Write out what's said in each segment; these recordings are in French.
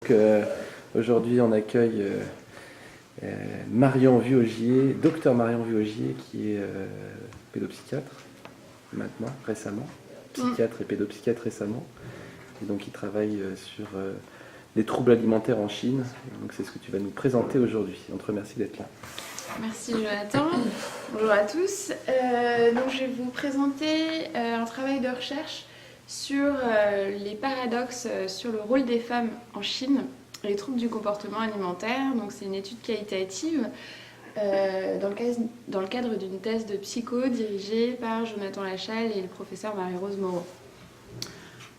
Donc aujourd'hui on accueille Marion Vuaugier, docteur Marion Vuaugier, qui est pédopsychiatre maintenant, récemment, psychiatre et pédopsychiatre récemment, et donc il travaille sur les troubles alimentaires en Chine. Et donc c'est ce que tu vas nous présenter aujourd'hui. On te remercie d'être là. Merci Jonathan. Bonjour à tous. Donc je vais vous présenter un travail de recherche sur les paradoxes sur le rôle des femmes en Chine, les troubles du comportement alimentaire. Donc c'est une étude qualitative dans le cadre d'une thèse de psycho dirigée par Jonathan Lachal et le professeur Marie-Rose Moreau.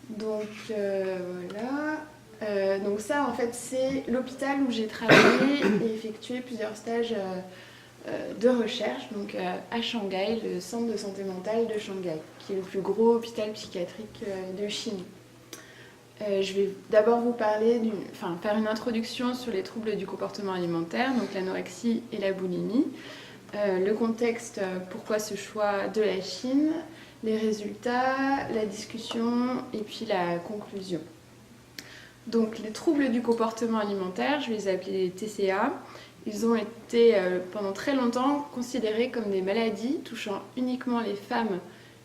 Donc voilà. Donc ça en fait c'est l'hôpital où j'ai travaillé et effectué plusieurs stages de recherche, donc à Shanghai, le centre de santé mentale de Shanghai, qui est le plus gros hôpital psychiatrique de Chine. Je vais d'abord vous parler, faire une introduction sur les troubles du comportement alimentaire, donc l'anorexie et la boulimie, le contexte, pourquoi ce choix de la Chine, les résultats, la discussion et puis la conclusion. Donc les troubles du comportement alimentaire, je vais les appeler les TCA. Ils ont été pendant très longtemps considérés comme des maladies touchant uniquement les femmes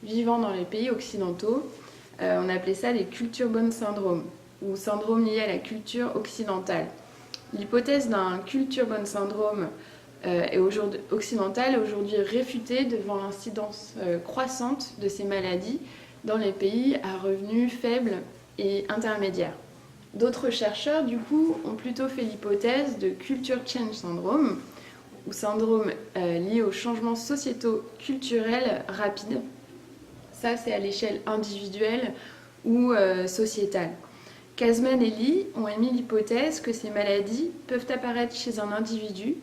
vivant dans les pays occidentaux. On appelait ça les culture bone syndrome, ou syndrome lié à la culture occidentale. L'hypothèse d'un culture bone syndrome occidentale est aujourd'hui réfutée devant l'incidence croissante de ces maladies dans les pays à revenus faibles et intermédiaires. D'autres chercheurs, du coup, ont plutôt fait l'hypothèse de Culture Change Syndrome, ou syndrome lié aux changements sociétaux culturels rapides. Ça, c'est à l'échelle individuelle ou sociétale. Casman et Lee ont émis l'hypothèse que ces maladies peuvent apparaître chez un individu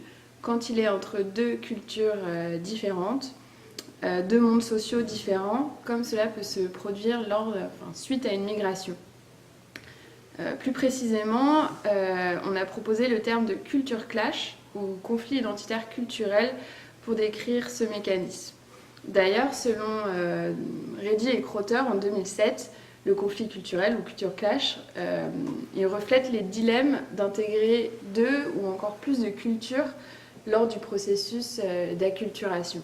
quand il est entre deux cultures différentes, deux mondes sociaux différents, comme cela peut se produire suite à une migration. Plus précisément, on a proposé le terme de culture clash ou conflit identitaire culturel pour décrire ce mécanisme. D'ailleurs, selon Reddy et Crotter en 2007, le conflit culturel ou culture clash, il reflète les dilemmes d'intégrer deux ou encore plus de cultures lors du processus d'acculturation.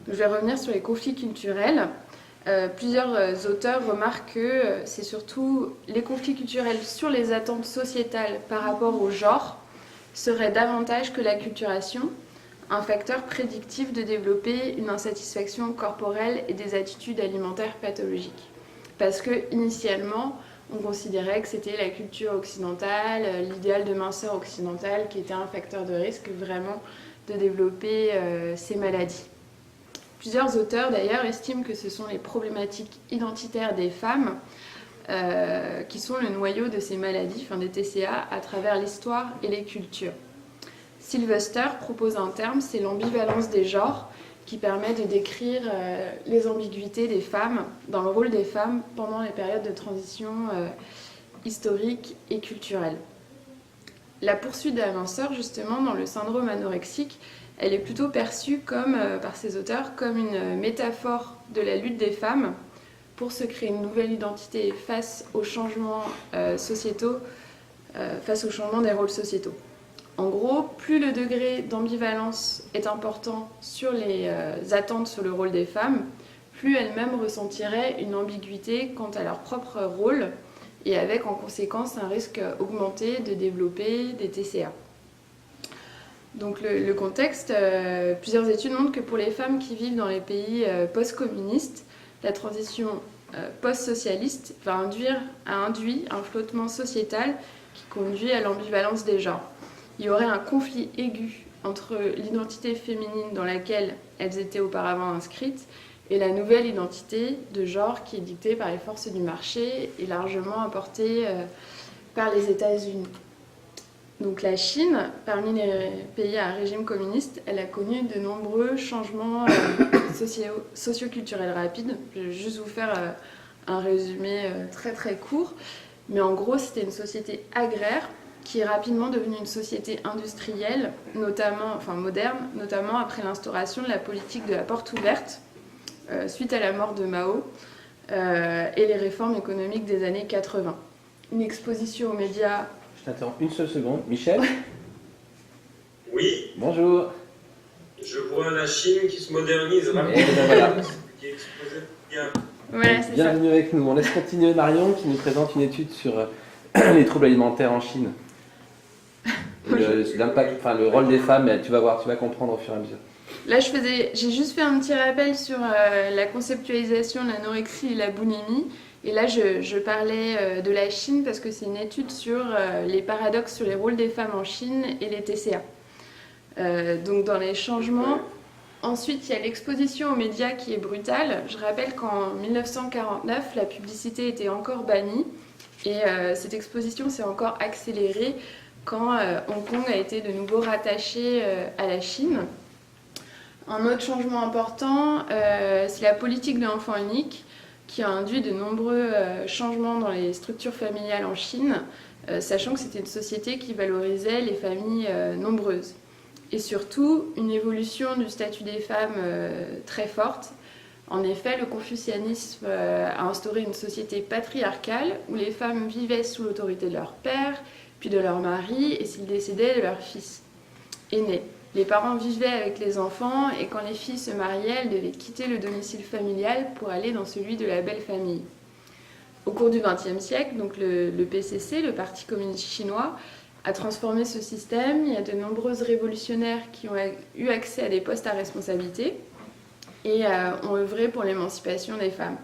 Donc, je vais revenir sur les conflits culturels. Plusieurs auteurs remarquent que c'est surtout les conflits culturels sur les attentes sociétales par rapport au genre seraient davantage que l'acculturation, un facteur prédictif de développer une insatisfaction corporelle et des attitudes alimentaires pathologiques. Parce que initialement, on considérait que c'était la culture occidentale, l'idéal de minceur occidentale qui était un facteur de risque vraiment de développer ces maladies. Plusieurs auteurs d'ailleurs estiment que ce sont les problématiques identitaires des femmes qui sont le noyau de ces maladies, des TCA, à travers l'histoire et les cultures. Sylvester propose un terme, c'est l'ambivalence des genres, qui permet de décrire les ambiguïtés des femmes, dans le rôle des femmes pendant les périodes de transition historiques et culturelles. La poursuite de la minceur, justement, dans le syndrome anorexique, elle est plutôt perçue par ces auteurs comme une métaphore de la lutte des femmes pour se créer une nouvelle identité face aux changements sociétaux, face au changement des rôles sociétaux. En gros, plus le degré d'ambivalence est important sur les attentes sur le rôle des femmes, plus elles-mêmes ressentiraient une ambiguïté quant à leur propre rôle et avec en conséquence un risque augmenté de développer des TCA. Donc le contexte, plusieurs études montrent que pour les femmes qui vivent dans les pays post-communistes, la transition post-socialiste a induit un flottement sociétal qui conduit à l'ambivalence des genres. Il y aurait un conflit aigu entre l'identité féminine dans laquelle elles étaient auparavant inscrites et la nouvelle identité de genre qui est dictée par les forces du marché et largement apportée par les États-Unis. Donc la Chine, parmi les pays à régime communiste, elle a connu de nombreux changements socio-culturels rapides. Je vais juste vous faire un résumé très très court. Mais en gros, c'était une société agraire qui est rapidement devenue une société industrielle, moderne, notamment après l'instauration de la politique de la porte ouverte, suite à la mort de Mao, et les réformes économiques des années 80. une exposition aux médias. Je t'interromps une seule seconde. Michel? Oui, Bonjour. je vois la Chine qui se modernise Et rapidement, ben voilà. qui est exposée bien. Voilà, c'est ça. Bienvenue avec nous. On laisse continuer Marion qui nous présente une étude sur les troubles alimentaires en Chine. L'impact, enfin le rôle des femmes, tu vas voir, tu vas comprendre au fur et à mesure. Là, j'ai juste fait un petit rappel sur la conceptualisation de l'anorexie et la boulimie. Et là, je parlais de la Chine parce que c'est une étude sur les paradoxes sur les rôles des femmes en Chine et les TCA. Donc dans les changements. Ensuite, il y a l'exposition aux médias qui est brutale. Je rappelle qu'en 1949, la publicité était encore bannie. Et cette exposition s'est encore accélérée quand Hong Kong a été de nouveau rattaché à la Chine. Un autre changement important, c'est la politique de l'enfant unique qui a induit de nombreux changements dans les structures familiales en Chine, sachant que c'était une société qui valorisait les familles nombreuses. Et surtout, une évolution du statut des femmes très forte. En effet, le confucianisme a instauré une société patriarcale où les femmes vivaient sous l'autorité de leur père, puis de leur mari, et s'ils décédaient, de leur fils aîné. Les parents vivaient avec les enfants, et quand les filles se mariaient, elles devaient quitter le domicile familial pour aller dans celui de la belle famille. Au cours du XXe siècle, donc le PCC, le Parti communiste chinois, a transformé ce système. Il y a de nombreuses révolutionnaires qui ont eu accès à des postes à responsabilité et ont œuvré pour l'émancipation des femmes.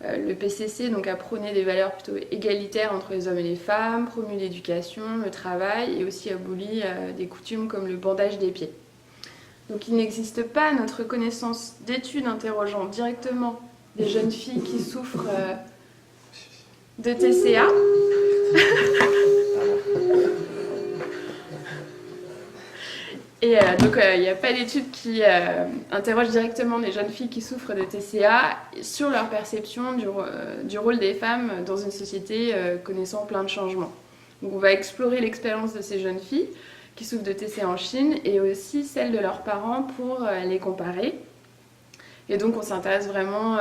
Le PCC donc, a prôné des valeurs plutôt égalitaires entre les hommes et les femmes, promu l'éducation, le travail et aussi aboli des coutumes comme le bandage des pieds. Donc il n'existe pas, à notre connaissance, d'études interrogeant directement des jeunes filles qui souffrent de TCA. Et donc il n'y a pas d'études qui interrogent directement des jeunes filles qui souffrent de TCA sur leur perception du rôle des femmes dans une société connaissant plein de changements. Donc on va explorer l'expérience de ces jeunes filles qui souffrent de TCA en Chine et aussi celle de leurs parents pour les comparer. Et donc on s'intéresse vraiment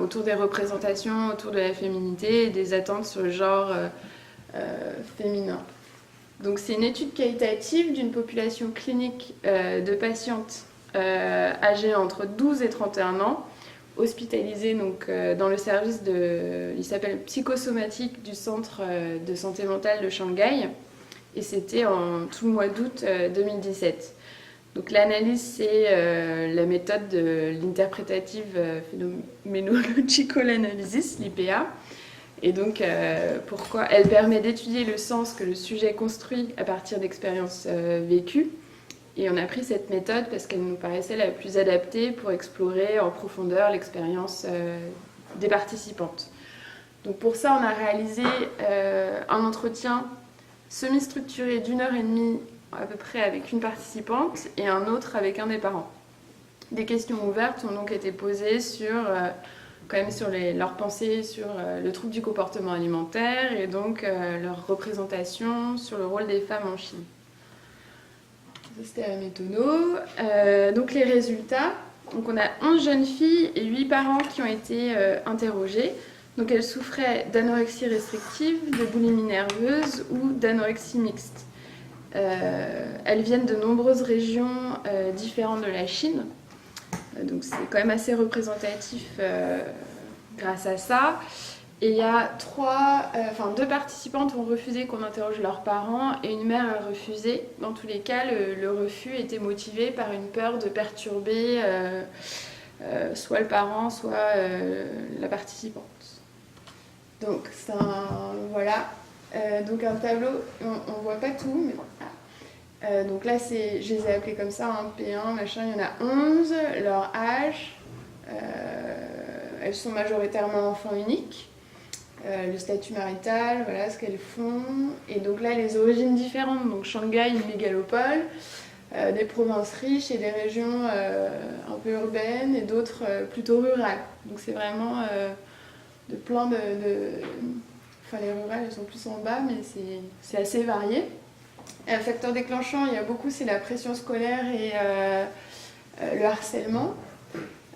autour des représentations, autour de la féminité et des attentes sur le genre féminin. Donc c'est une étude qualitative d'une population clinique de patientes âgées entre 12 et 31 ans, hospitalisées donc, dans le service il s'appelle psychosomatique du centre de santé mentale de Shanghai, et c'était en tout le mois d'août 2017. Donc l'analyse, c'est la méthode de l'interprétative phénoménological analysis, l'IPA. Et donc, pourquoi elle permet d'étudier le sens que le sujet construit à partir d'expériences vécues. Et on a pris cette méthode parce qu'elle nous paraissait la plus adaptée pour explorer en profondeur l'expérience des participantes. Donc pour ça, on a réalisé un entretien semi-structuré d'1h30 à peu près avec une participante et un autre avec un des parents. Des questions ouvertes ont donc été posées sur leurs pensées sur le trouble du comportement alimentaire et donc leur représentation sur le rôle des femmes en Chine. Ça, c'était la méthodo. Donc les résultats, donc on a 11 jeunes filles et 8 parents qui ont été interrogés. Donc elles souffraient d'anorexie restrictive, de boulimie nerveuse ou d'anorexie mixte. Elles viennent de nombreuses régions différentes de la Chine. Donc c'est quand même assez représentatif grâce à ça. Et il y a deux participantes ont refusé qu'on interroge leurs parents et une mère a refusé. Dans tous les cas, le refus était motivé par une peur de perturber soit le parent, soit la participante. Donc c'est donc un tableau, on voit pas tout, mais voilà. Donc là, je les ai appelés comme ça, P1, machin, il y en a 11, leur âge, elles sont majoritairement enfants uniques, le statut marital, voilà ce qu'elles font, et donc là, les origines différentes, donc Shanghai, une mégalopole, des provinces riches et des régions un peu urbaines et d'autres plutôt rurales. Donc c'est vraiment de plein de... Enfin, les rurales, elles sont plus en bas, mais c'est assez varié. Un facteur déclenchant, il y a beaucoup, c'est la pression scolaire et le harcèlement.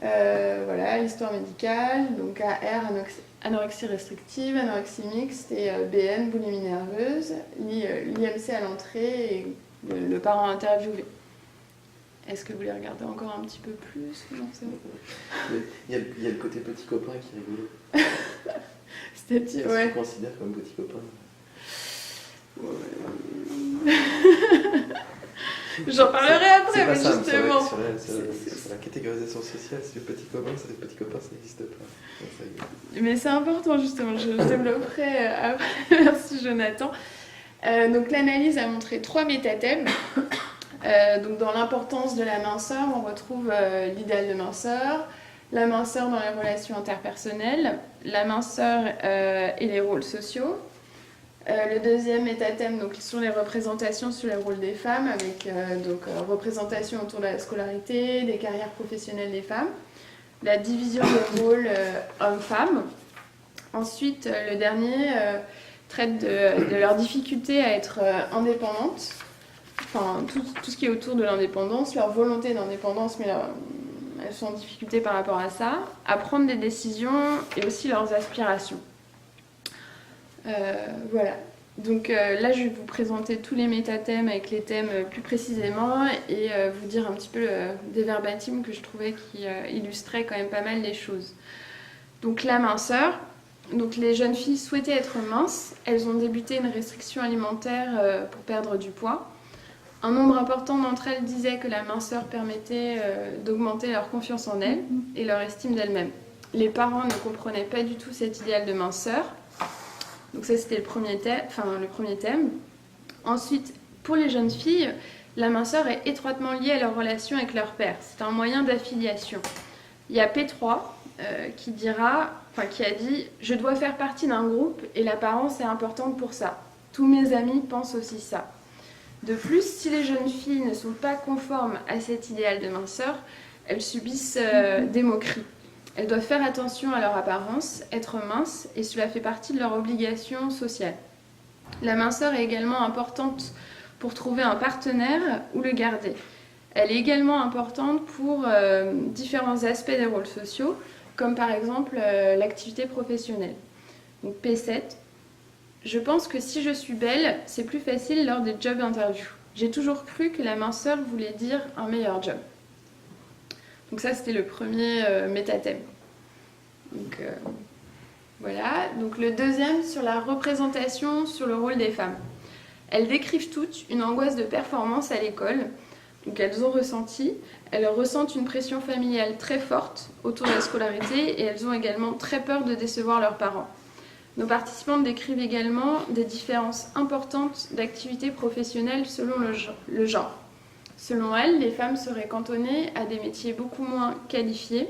Voilà, l'histoire médicale, donc AR, anorexie restrictive, anorexie mixte et BN, boulimie nerveuse, l'IMC à l'entrée et le parent interviewé. Est-ce que vous voulez regarder encore un petit peu plus? Non, c'est bon. Il y a le côté petit copain qui est rigolo. C'est-à-dire, Qu'est-ce ouais. qu'on considère comme petit copain? J'en parlerai après, mais ça, justement. sur la catégorisation sociale, si le petit copain, c'est le petit copain, ça n'existe pas. Donc, ça y est. Mais c'est important, justement, je développerai après. Merci Jonathan. Donc l'analyse a montré 3 métathèmes. Donc dans l'importance de la minceur, on retrouve l'idéal de minceur, la minceur dans les relations interpersonnelles, la minceur et les rôles sociaux. Le deuxième métathème donc, sur les représentations sur les rôles des femmes, avec représentation autour de la scolarité, des carrières professionnelles des femmes, la division des rôles hommes-femmes. Ensuite, le dernier traite de leur difficulté à être indépendantes, enfin tout ce qui est autour de l'indépendance, leur volonté d'indépendance, mais elles sont en difficulté par rapport à ça, à prendre des décisions et aussi leurs aspirations. Voilà. Donc là, je vais vous présenter tous les métathèmes avec les thèmes plus précisément et vous dire un petit peu des verbatims que je trouvais qui illustraient quand même pas mal les choses. Donc la minceur. Donc les jeunes filles souhaitaient être minces. Elles ont débuté une restriction alimentaire pour perdre du poids. Un nombre important d'entre elles disaient que la minceur permettait d'augmenter leur confiance en elles et leur estime d'elles-mêmes. Les parents ne comprenaient pas du tout cet idéal de minceur. Donc ça, c'était le premier thème. Ensuite, pour les jeunes filles, la minceur est étroitement liée à leur relation avec leur père. C'est un moyen d'affiliation. Il y a P3 qui a dit « Je dois faire partie d'un groupe et l'apparence est importante pour ça. Tous mes amis pensent aussi ça. » De plus, si les jeunes filles ne sont pas conformes à cet idéal de minceur, elles subissent des moqueries. Elles doivent faire attention à leur apparence, être minces, et cela fait partie de leur obligation sociale. La minceur est également importante pour trouver un partenaire ou le garder. Elle est également importante pour différents aspects des rôles sociaux, comme par exemple l'activité professionnelle. Donc P7. Je pense que si je suis belle, c'est plus facile lors des job interviews. J'ai toujours cru que la minceur voulait dire un meilleur job. Donc ça, c'était le premier métathème. Donc voilà. Donc le deuxième, sur la représentation sur le rôle des femmes. Elles décrivent toutes une angoisse de performance à l'école. Donc elles ressentent une pression familiale très forte autour de la scolarité et elles ont également très peur de décevoir leurs parents. Nos participantes décrivent également des différences importantes d'activités professionnelles selon le genre. Selon elles, les femmes seraient cantonnées à des métiers beaucoup moins qualifiés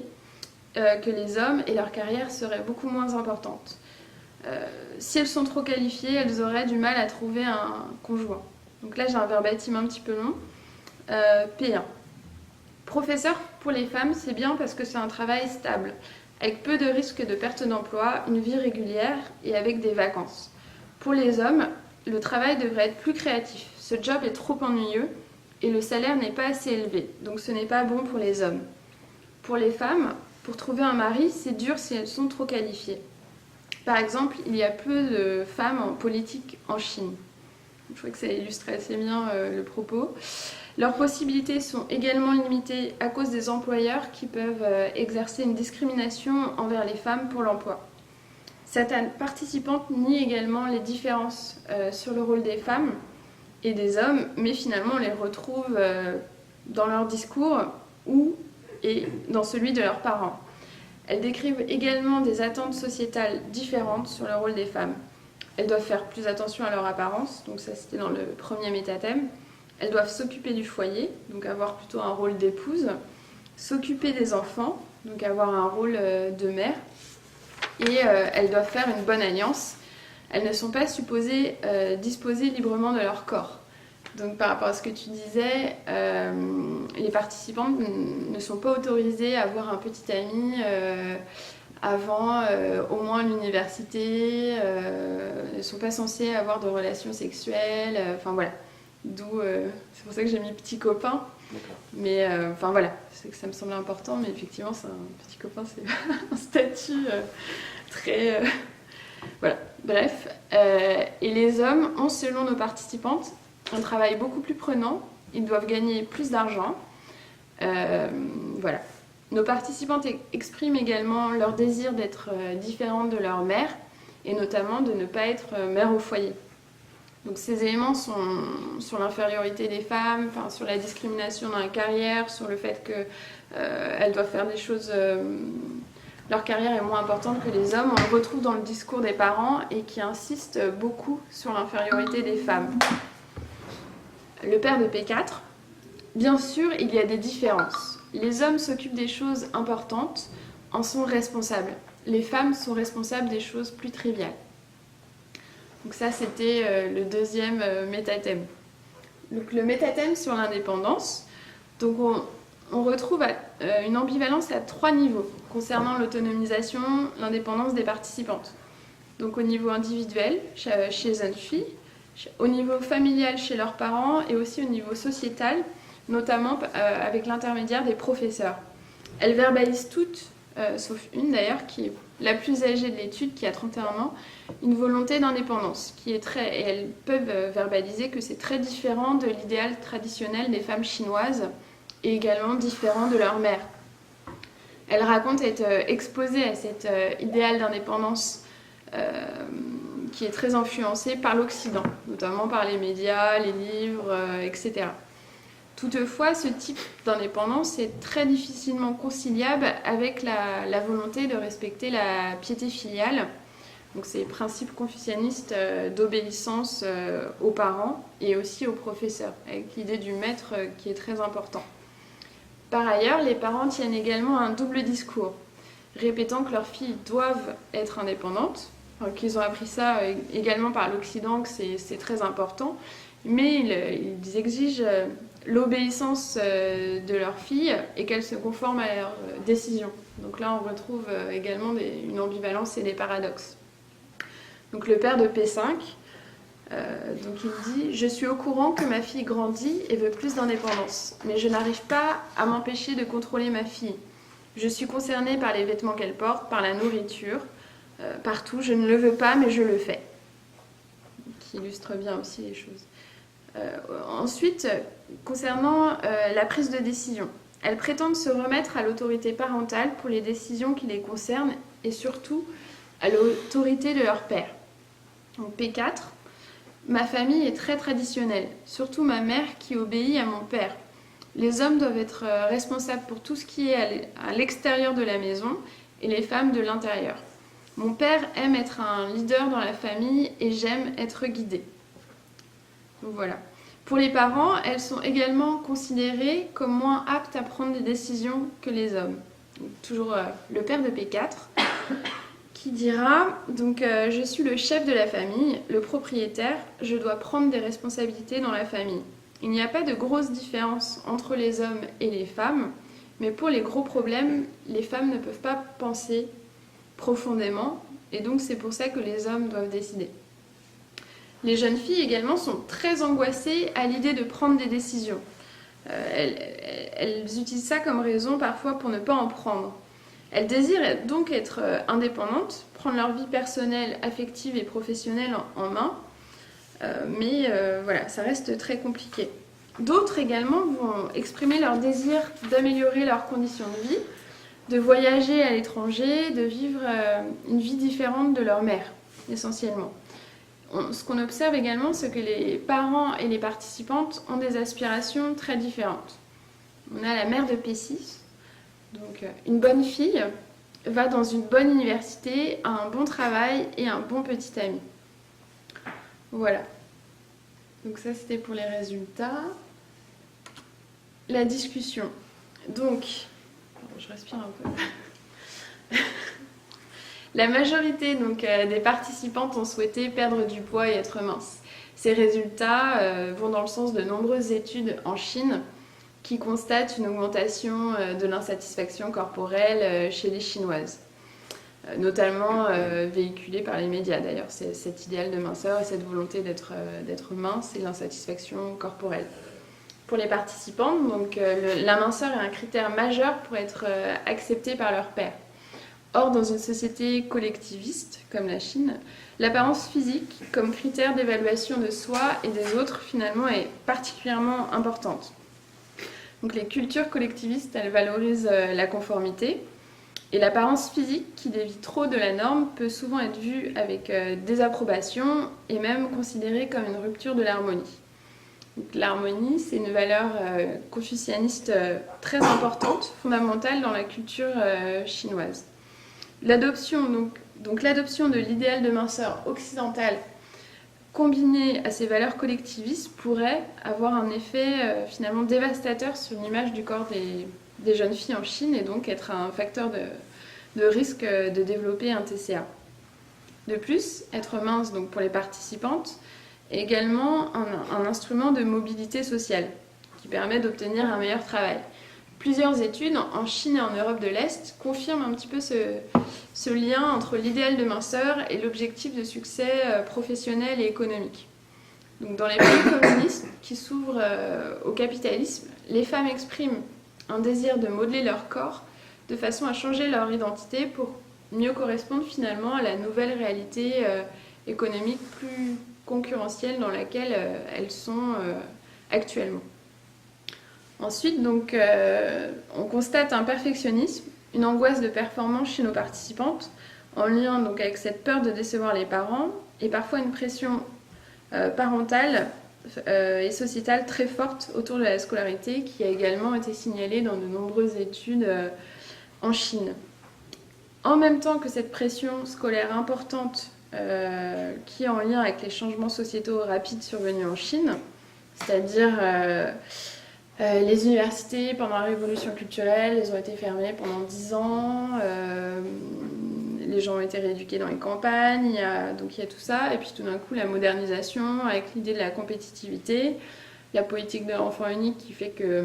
que les hommes et leur carrière serait beaucoup moins importante. Si elles sont trop qualifiées, elles auraient du mal à trouver un conjoint. Donc là, j'ai un verbatim un petit peu long. P1. Professeur pour les femmes, c'est bien parce que c'est un travail stable, avec peu de risques de perte d'emploi, une vie régulière et avec des vacances. Pour les hommes, le travail devrait être plus créatif. Ce job est trop ennuyeux et le salaire n'est pas assez élevé, donc ce n'est pas bon pour les hommes. Pour les femmes, pour trouver un mari, c'est dur si elles sont trop qualifiées. Par exemple, il y a peu de femmes en politique en Chine. Je crois que ça illustre assez bien le propos. Leurs possibilités sont également limitées à cause des employeurs qui peuvent exercer une discrimination envers les femmes pour l'emploi. Certaines participantes nient également les différences sur le rôle des femmes et des hommes, mais finalement on les retrouve dans leur discours et dans celui de leurs parents. Elles décrivent également des attentes sociétales différentes sur le rôle des femmes. Elles doivent faire plus attention à leur apparence, donc ça c'était dans le premier métathème. Elles doivent s'occuper du foyer, donc avoir plutôt un rôle d'épouse, s'occuper des enfants, donc avoir un rôle de mère, et elles doivent faire une bonne alliance. Elles ne sont pas supposées disposer librement de leur corps. Donc par rapport à ce que tu disais, les participantes ne sont pas autorisées à avoir un petit ami avant au moins l'université, ne sont pas censées avoir de relations sexuelles, enfin voilà. D'où, c'est pour ça que j'ai mis petit copain. D'accord. Mais enfin voilà, c'est que ça me semblait important, mais effectivement, c'est un petit copain, c'est un statut très. Voilà, bref. Et les hommes ont, selon nos participantes, un travail beaucoup plus prenant, ils doivent gagner plus d'argent. Voilà. Nos participantes expriment également leur désir d'être différentes de leur mère, et notamment de ne pas être mère au foyer. Donc ces éléments sont sur l'infériorité des femmes, enfin, sur la discrimination dans la carrière, sur le fait qu'elles doivent faire des choses... leur carrière est moins importante que les hommes. On le retrouve dans le discours des parents et qui insistent beaucoup sur l'infériorité des femmes. Le père de P4, bien sûr, il y a des différences. Les hommes s'occupent des choses importantes, en sont responsables. Les femmes sont responsables des choses plus triviales. Donc ça, c'était le deuxième métathème. Donc le métathème sur l'indépendance. Donc on retrouve une ambivalence à 3 niveaux concernant l'autonomisation, l'indépendance des participantes. Donc au niveau individuel, chez les jeunes filles, au niveau familial chez leurs parents et aussi au niveau sociétal, notamment avec l'intermédiaire des professeurs. Elles verbalisent toutes, sauf une d'ailleurs, qui est la plus âgée de l'étude, qui a 31 ans, une volonté d'indépendance, qui est et elles peuvent verbaliser que c'est très différent de l'idéal traditionnel des femmes chinoises, et également différent de leur mère. Elles racontent être exposées à cet idéal d'indépendance qui est très influencé par l'Occident, notamment par les médias, les livres, etc. Toutefois, ce type d'indépendance est très difficilement conciliable avec la volonté de respecter la piété filiale, donc ces principes confucianistes d'obéissance aux parents et aussi aux professeurs, avec l'idée du maître qui est très important. Par ailleurs, les parents tiennent également un double discours, répétant que leurs filles doivent être indépendantes, enfin, qu'ils ont appris ça également par l'Occident, que c'est très important, mais ils exigent l'obéissance de leurs filles et qu'elles se conforment à leurs décisions. Donc là, on retrouve également une ambivalence et des paradoxes. Donc le père de P5, donc il dit « Je suis au courant que ma fille grandit et veut plus d'indépendance, mais je n'arrive pas à m'empêcher de contrôler ma fille. Je suis concernée par les vêtements qu'elle porte, par la nourriture, partout. Je ne le veux pas, mais je le fais. » Qui illustre bien aussi les choses. Ensuite, concernant la prise de décision, elles prétendent se remettre à l'autorité parentale pour les décisions qui les concernent et surtout à l'autorité de leur père. Donc P4, ma famille est très traditionnelle, surtout ma mère qui obéit à mon père. Les hommes doivent être responsables pour tout ce qui est à l'extérieur de la maison et les femmes de l'intérieur. Mon père aime être un leader dans la famille et j'aime être guidée. Donc voilà. Pour les parents, elles sont également considérées comme moins aptes à prendre des décisions que les hommes. Donc, toujours le père de P4 qui dira donc je suis le chef de la famille, le propriétaire, je dois prendre des responsabilités dans la famille. Il n'y a pas de grosse différence entre les hommes et les femmes, mais pour les gros problèmes, les femmes ne peuvent pas penser profondément et donc c'est pour ça que les hommes doivent décider. Les jeunes filles également sont très angoissées à l'idée de prendre des décisions. Elles utilisent ça comme raison parfois pour ne pas en prendre. Elles désirent donc être indépendantes, prendre leur vie personnelle, affective et professionnelle en main, mais voilà, ça reste très compliqué. D'autres également vont exprimer leur désir d'améliorer leurs conditions de vie, de voyager à l'étranger, de vivre une vie différente de leur mère, essentiellement. Ce qu'on observe également, c'est que les parents et les participantes ont des aspirations très différentes. On a la mère de P6, donc une bonne fille, va dans une bonne université, a un bon travail et un bon petit ami. Voilà. Donc ça, c'était pour les résultats. La discussion. Donc, je respire un peu. La majorité des participantes ont souhaité perdre du poids et être minces. Ces résultats vont dans le sens de nombreuses études en Chine qui constatent une augmentation de l'insatisfaction corporelle chez les Chinoises, notamment véhiculée par les médias d'ailleurs. C'est cet idéal de minceur et cette volonté d'être mince et l'insatisfaction corporelle. pour les participantes. Donc la minceur est un critère majeur pour être accepté par leurs pairs. Or, dans une société collectiviste comme la Chine, l'apparence physique comme critère d'évaluation de soi et des autres finalement est particulièrement importante. Donc les cultures collectivistes, elles valorisent la conformité et l'apparence physique qui dévie trop de la norme peut souvent être vue avec désapprobation et même considérée comme une rupture de l'harmonie. Donc, l'harmonie, c'est une valeur confucianiste très importante, fondamentale dans la culture chinoise. L'adoption de l'idéal de minceur occidental combiné à ces valeurs collectivistes pourrait avoir un effet finalement dévastateur sur l'image du corps des jeunes filles en Chine et donc être un facteur de risque de développer un TCA. De plus, être mince donc pour les participantes est également un instrument de mobilité sociale qui permet d'obtenir un meilleur travail. Plusieurs études en Chine et en Europe de l'Est confirment un petit peu ce lien entre l'idéal de minceur et l'objectif de succès professionnel et économique. Donc, dans les pays communistes qui s'ouvrent au capitalisme, les femmes expriment un désir de modeler leur corps de façon à changer leur identité pour mieux correspondre finalement à la nouvelle réalité économique plus concurrentielle dans laquelle elles sont actuellement. Ensuite, donc, on constate un perfectionnisme, une angoisse de performance chez nos participantes, en lien donc, avec cette peur de décevoir les parents, et parfois une pression parentale et sociétale très forte autour de la scolarité, qui a également été signalée dans de nombreuses études en Chine. En même temps que cette pression scolaire importante qui est en lien avec les changements sociétaux rapides survenus en Chine, c'est-à-dire les universités, pendant la révolution culturelle, elles ont été fermées pendant 10 ans. Les gens ont été rééduqués dans les campagnes. Donc il y a tout ça. Et puis tout d'un coup, la modernisation avec l'idée de la compétitivité. La politique de l'enfant unique qui fait que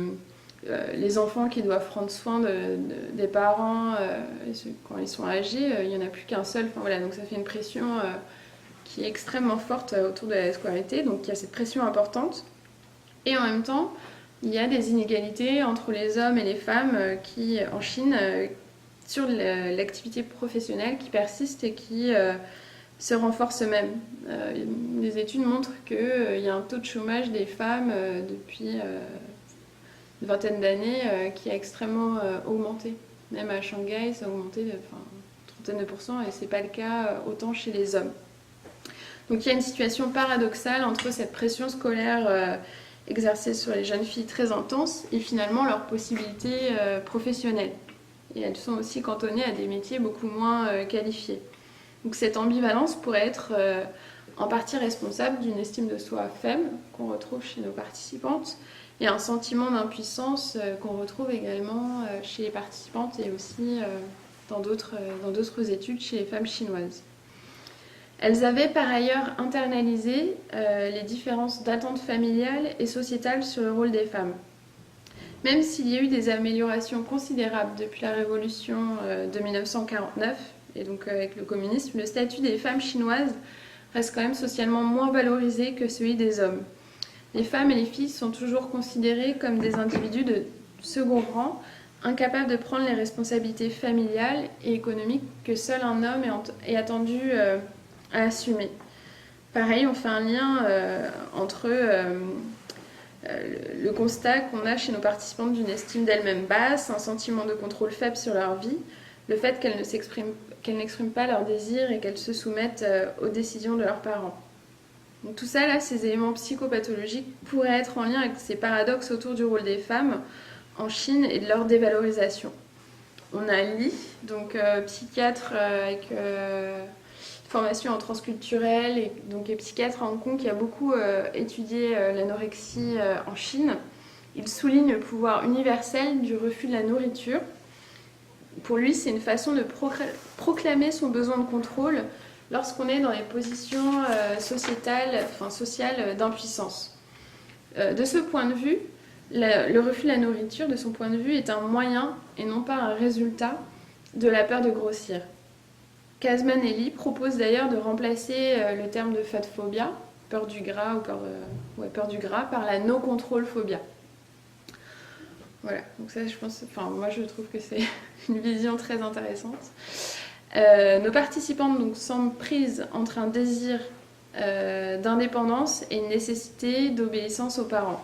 les enfants qui doivent prendre soin des parents quand ils sont âgés, il n'y en a plus qu'un seul. Enfin, voilà, donc ça fait une pression qui est extrêmement forte autour de la scolarité. Donc il y a cette pression importante. Et en même temps, il y a des inégalités entre les hommes et les femmes qui, en Chine, sur l'activité professionnelle qui persiste et qui se renforce même. Les études montrent qu'il y a un taux de chômage des femmes depuis une vingtaine d'années qui a extrêmement augmenté. Même à Shanghai, ça a augmenté de trentaine de pourcents et ce n'est pas le cas autant chez les hommes. Donc il y a une situation paradoxale entre cette pression scolaire exercées sur les jeunes filles très intenses et finalement leurs possibilités professionnelles. Et elles sont aussi cantonnées à des métiers beaucoup moins qualifiés. Donc cette ambivalence pourrait être en partie responsable d'une estime de soi faible qu'on retrouve chez nos participantes et un sentiment d'impuissance qu'on retrouve également chez les participantes et aussi dans d'autres études chez les femmes chinoises. Elles avaient par ailleurs internalisé les différences d'attentes familiales et sociétales sur le rôle des femmes. Même s'il y a eu des améliorations considérables depuis la révolution de 1949, et donc avec le communisme, le statut des femmes chinoises reste quand même socialement moins valorisé que celui des hommes. Les femmes et les filles sont toujours considérées comme des individus de second rang, incapables de prendre les responsabilités familiales et économiques que seul un homme est attendu à assumer. Pareil, on fait un lien entre le constat qu'on a chez nos participantes d'une estime d'elles-mêmes basse, un sentiment de contrôle faible sur leur vie, le fait qu'elles n'expriment pas leurs désirs et qu'elles se soumettent aux décisions de leurs parents. Donc tout ça, là, ces éléments psychopathologiques pourraient être en lien avec ces paradoxes autour du rôle des femmes en Chine et de leur dévalorisation. On a Li, donc psychiatre avec formation en transculturel et donc est psychiatre à Hong Kong qui a beaucoup étudié l'anorexie en Chine. Il souligne le pouvoir universel du refus de la nourriture. Pour lui, c'est une façon de proclamer son besoin de contrôle lorsqu'on est dans les positions sociales d'impuissance. De ce point de vue, le refus de la nourriture, de son point de vue, est un moyen et non pas un résultat de la peur de grossir. Kasman et Li proposent d'ailleurs de remplacer le terme de fatphobia, peur du gras ou peur du gras, par la no-control phobia. Voilà, donc ça je pense, enfin moi je trouve que c'est une vision très intéressante. Nos participantes donc semblent prises entre un désir d'indépendance et une nécessité d'obéissance aux parents.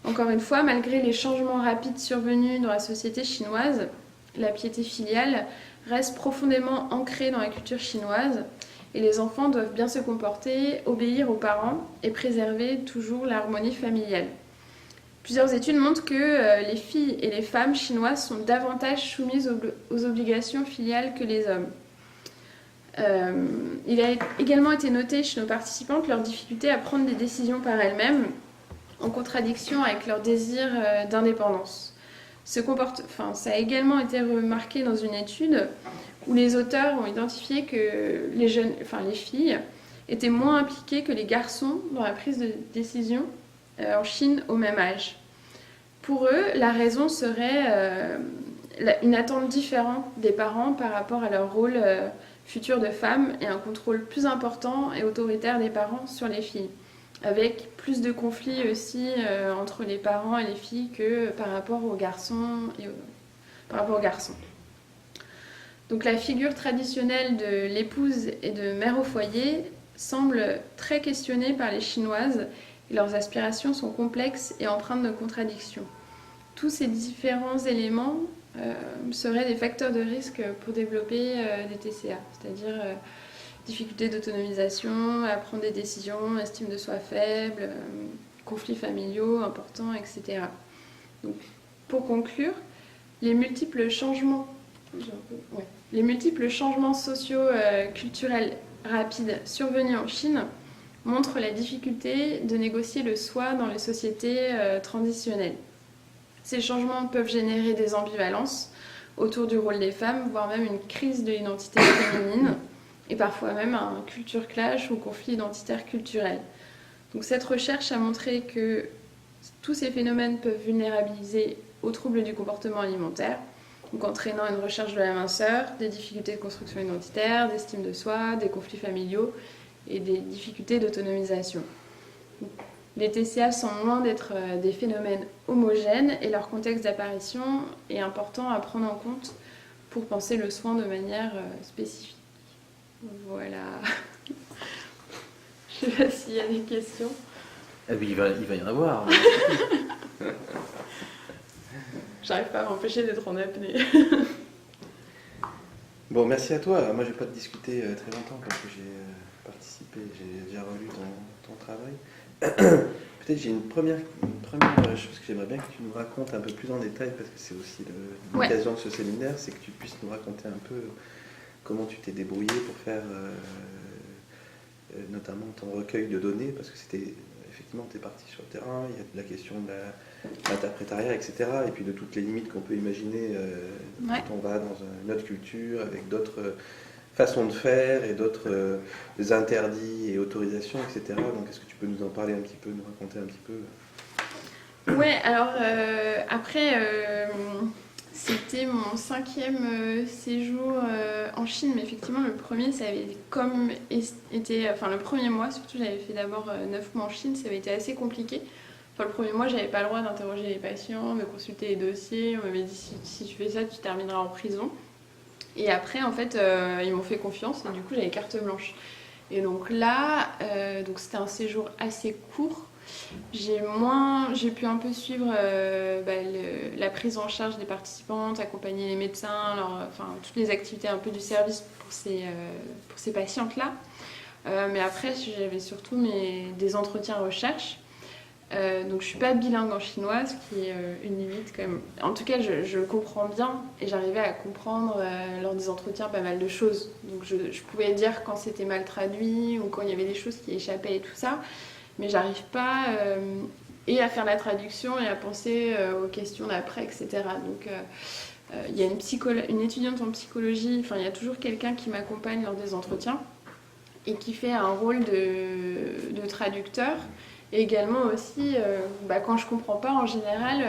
Encore une fois, malgré les changements rapides survenus dans la société chinoise, la piété filiale reste profondément ancrée dans la culture chinoise et les enfants doivent bien se comporter, obéir aux parents et préserver toujours l'harmonie familiale. Plusieurs études montrent que les filles et les femmes chinoises sont davantage soumises aux obligations filiales que les hommes. Il a également été noté chez nos participantes leur difficulté à prendre des décisions par elles-mêmes, en contradiction avec leur désir d'indépendance. Ça a également été remarqué dans une étude où les auteurs ont identifié que les filles étaient moins impliquées que les garçons dans la prise de décision en Chine au même âge. Pour eux, la raison serait une attente différente des parents par rapport à leur rôle futur de femme et un contrôle plus important et autoritaire des parents sur les filles, avec plus de conflits aussi entre les parents et les filles que par rapport aux garçons. Donc la figure traditionnelle de l'épouse et de mère au foyer semble très questionnée par les Chinoises et leurs aspirations sont complexes et empreintes de contradictions. Tous ces différents éléments seraient des facteurs de risque pour développer des TCA, c'est-à-dire difficulté d'autonomisation, à prendre des décisions, estime de soi faible, conflits familiaux importants, etc. Donc, pour conclure, les multiples changements socio-culturels rapides survenus en Chine montrent la difficulté de négocier le soi dans les sociétés traditionnelles. Ces changements peuvent générer des ambivalences autour du rôle des femmes, voire même une crise de l'identité féminine, et parfois même un culture clash ou conflit identitaire culturel. Donc cette recherche a montré que tous ces phénomènes peuvent vulnérabiliser aux troubles du comportement alimentaire, donc entraînant une recherche de la minceur, des difficultés de construction identitaire, d'estime de soi, des conflits familiaux et des difficultés d'autonomisation. Les TCA sont loin d'être des phénomènes homogènes et leur contexte d'apparition est important à prendre en compte pour penser le soin de manière spécifique. Voilà. Je sais pas s'il y a des questions. Ah oui, il va y en avoir. J'arrive pas à m'empêcher d'être en apnée. Bon, merci à toi. Moi, je vais pas te discuter très longtemps parce que j'ai participé, j'ai déjà relu ton travail. Peut-être j'ai une première chose que j'aimerais bien que tu nous racontes un peu plus en détail parce que c'est aussi l'occasion de ce séminaire, c'est que tu puisses nous raconter un peu comment tu t'es débrouillé pour faire notamment ton recueil de données, parce que effectivement tu es parti sur le terrain, il y a de la question de l'interprétariat, etc. Et puis de toutes les limites qu'on peut imaginer quand on va dans une autre culture, avec d'autres façons de faire et d'autres interdits et autorisations, etc. Donc est-ce que tu peux nous en parler un petit peu, nous raconter un petit peu? Ouais, alors après, c'était mon 5e séjour en Chine, mais effectivement le premier, ça avait le premier mois, surtout j'avais fait d'abord 9 mois en Chine, ça avait été assez compliqué. Enfin, le premier mois, j'avais pas le droit d'interroger les patients, de consulter les dossiers, on m'avait dit si tu fais ça, tu termineras en prison. Et après, en fait, ils m'ont fait confiance et du coup, j'avais carte blanche. Et donc là, c'était un séjour assez court. J'ai pu un peu suivre la prise en charge des participantes, accompagner les médecins, toutes les activités un peu du service pour ces patientes-là. Mais après, j'avais surtout des entretiens recherche. Donc je suis pas bilingue en chinois, ce qui est une limite quand même. En tout cas, je comprends bien et j'arrivais à comprendre lors des entretiens pas mal de choses. Donc je pouvais dire quand c'était mal traduit ou quand il y avait des choses qui échappaient et tout ça, mais j'arrive pas à faire la traduction et à penser aux questions d'après, etc. Donc il y a une étudiante en psychologie, il y a toujours quelqu'un qui m'accompagne lors des entretiens et qui fait un rôle de traducteur. Et également aussi, quand je comprends pas, en général,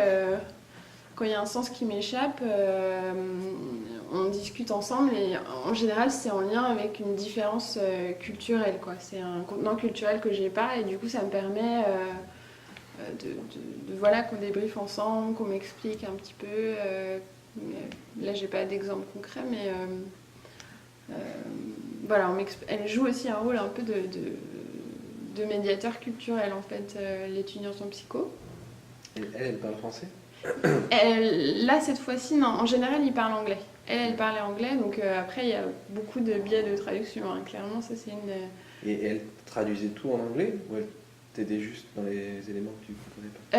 quand il y a un sens qui m'échappe, on discute ensemble et en général, c'est en lien avec une différence culturelle, quoi. C'est un contenant culturel que j'ai pas et du coup, ça me permet voilà, qu'on débriefe ensemble, qu'on m'explique un petit peu. Là, j'ai pas d'exemple concret, mais voilà, elle joue aussi un rôle un peu de médiateur culturel, en fait, l'étudiante en psycho. Elle parle français? Là, cette fois-ci, non. En général, il parle anglais. Elle parlait anglais, donc après, il y a beaucoup de biais de traduction. Hein. Clairement, ça, c'est une... Et elle traduisait tout en anglais ou elle t'aidait juste dans les éléments que tu comprenais pas?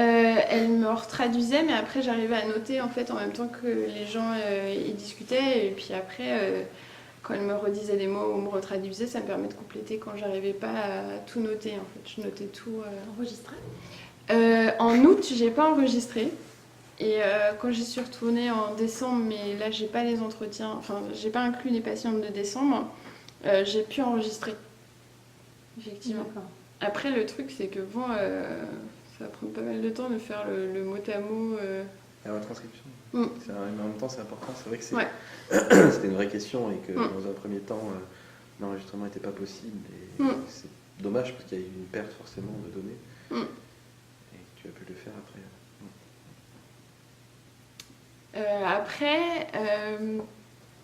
Elle me retraduisait, mais après, j'arrivais à noter en fait en même temps que les gens y discutaient. Et puis après, quand elle me redisait des mots ou me retraduisait, ça me permet de compléter quand j'arrivais pas à tout noter. En fait, je notais tout. Enregistré En août, j'ai pas enregistré. Et quand j'y suis retournée en décembre, mais là j'ai pas les entretiens, enfin j'ai pas inclus les patientes de décembre, j'ai pu enregistrer. Effectivement. D'accord. Après le truc c'est que bon, ça va prendre pas mal de temps de faire le mot à mot. La retranscription. Mm. Mais en même temps c'est important, c'est vrai que Ouais. c'était une vraie question et que dans un premier temps l'enregistrement n'était pas possible. Et c'est dommage parce qu'il y a eu une perte forcément de données. Et que tu as pu le faire après. Après,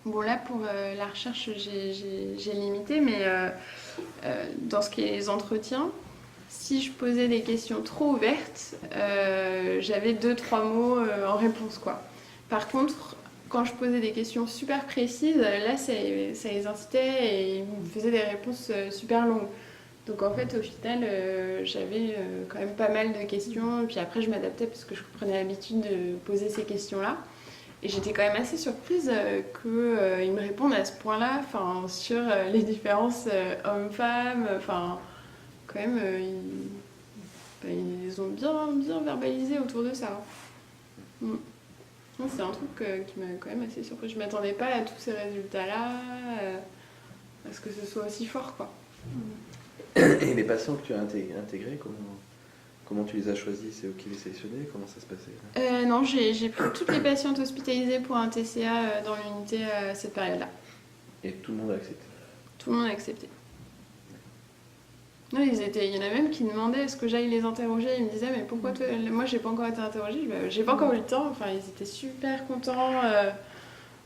bon là pour la recherche j'ai limité, mais dans ce qui est les entretiens, si je posais des questions trop ouvertes, j'avais 2-3 mots en réponse quoi. Par contre, quand je posais des questions super précises, là ça les incitait et ils me faisaient des réponses super longues. Donc en fait au final j'avais quand même pas mal de questions, et puis après je m'adaptais parce que je prenais l'habitude de poser ces questions-là. Et j'étais quand même assez surprise qu'ils me répondent à ce point-là, sur les différences hommes-femmes, quand même, ils ont bien verbalisé autour de ça. Mm. C'est un truc qui m'a quand même assez surprise. Je ne m'attendais pas à tous ces résultats-là, à ce que ce soit aussi fort, quoi. Et les patients que tu as intégrés, comment tu les as choisis? C'est eux qui les sélectionnaient? Comment ça se passait? Non, j'ai pris toutes les patientes hospitalisées pour un TCA dans l'unité à cette période-là. Et tout le monde a accepté? Tout le monde a accepté. Non, il y en a même qui demandaient est-ce que j'aille les interroger. Ils me disaient mais pourquoi toi, moi j'ai pas encore été interrogée. J'ai pas encore eu le temps. Enfin, ils étaient super contents.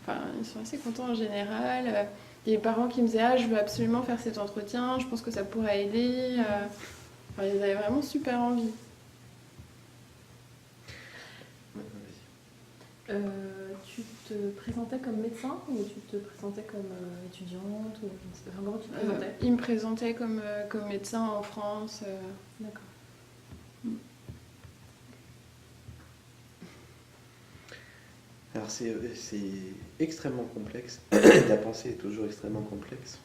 Ils sont assez contents en général. Il y a des parents qui me disaient je veux absolument faire cet entretien. Je pense que ça pourrait aider. Ils avaient vraiment super envie. Tu te présentais comme médecin ou tu te présentais comme étudiante ou... Enfin, comment tu te présentais? Il me présentait comme médecin en France. D'accord. Alors c'est extrêmement complexe. Ta pensée est toujours extrêmement complexe.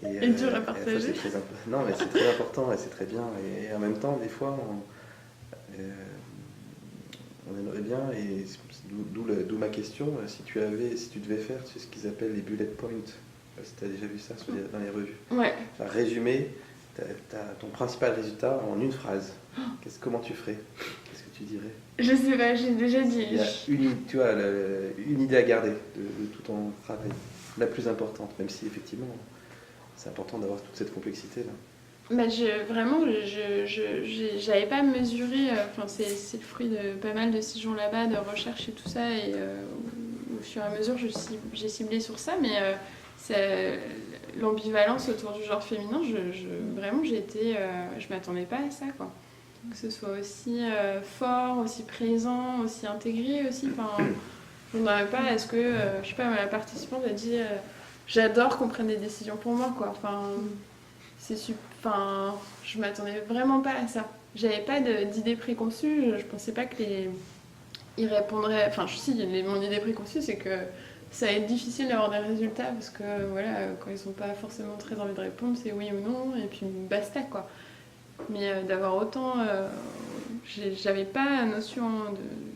Et dur à partager. Non, mais c'est très important et c'est très bien. Et en même temps, des fois, on aimerait bien, et d'où ma question, si tu devais faire ce qu'ils appellent les bullet points, si tu as déjà vu ça dans les revues. Ouais. Enfin, résumer ton principal résultat en une phrase. Comment tu ferais? Qu'est-ce que tu dirais? Je sais pas, j'ai déjà dit. Il y a une idée à garder de tout ton travail, la plus importante, même si effectivement c'est important d'avoir toute cette complexité-là. Bah j'avais pas mesuré, c'est le fruit de pas mal de séjours là-bas, de recherche et tout ça, et au fur et à mesure j'ai ciblé sur ça, mais l'ambivalence autour du genre féminin, vraiment je m'attendais pas à ça, quoi. Que ce soit aussi fort, aussi présent, aussi intégré aussi, je ne m'attendais pas à ce que, je sais pas, la participante a dit j'adore qu'on prenne des décisions pour moi, quoi. Je m'attendais vraiment pas à ça. J'avais pas d'idée préconçue, je pensais pas qu'ils répondraient. Mon idée préconçue, c'est que ça va être difficile d'avoir des résultats parce que voilà, quand ils ont pas forcément très envie de répondre, c'est oui ou non, et puis basta, quoi. Mais d'avoir autant. J'avais pas la notion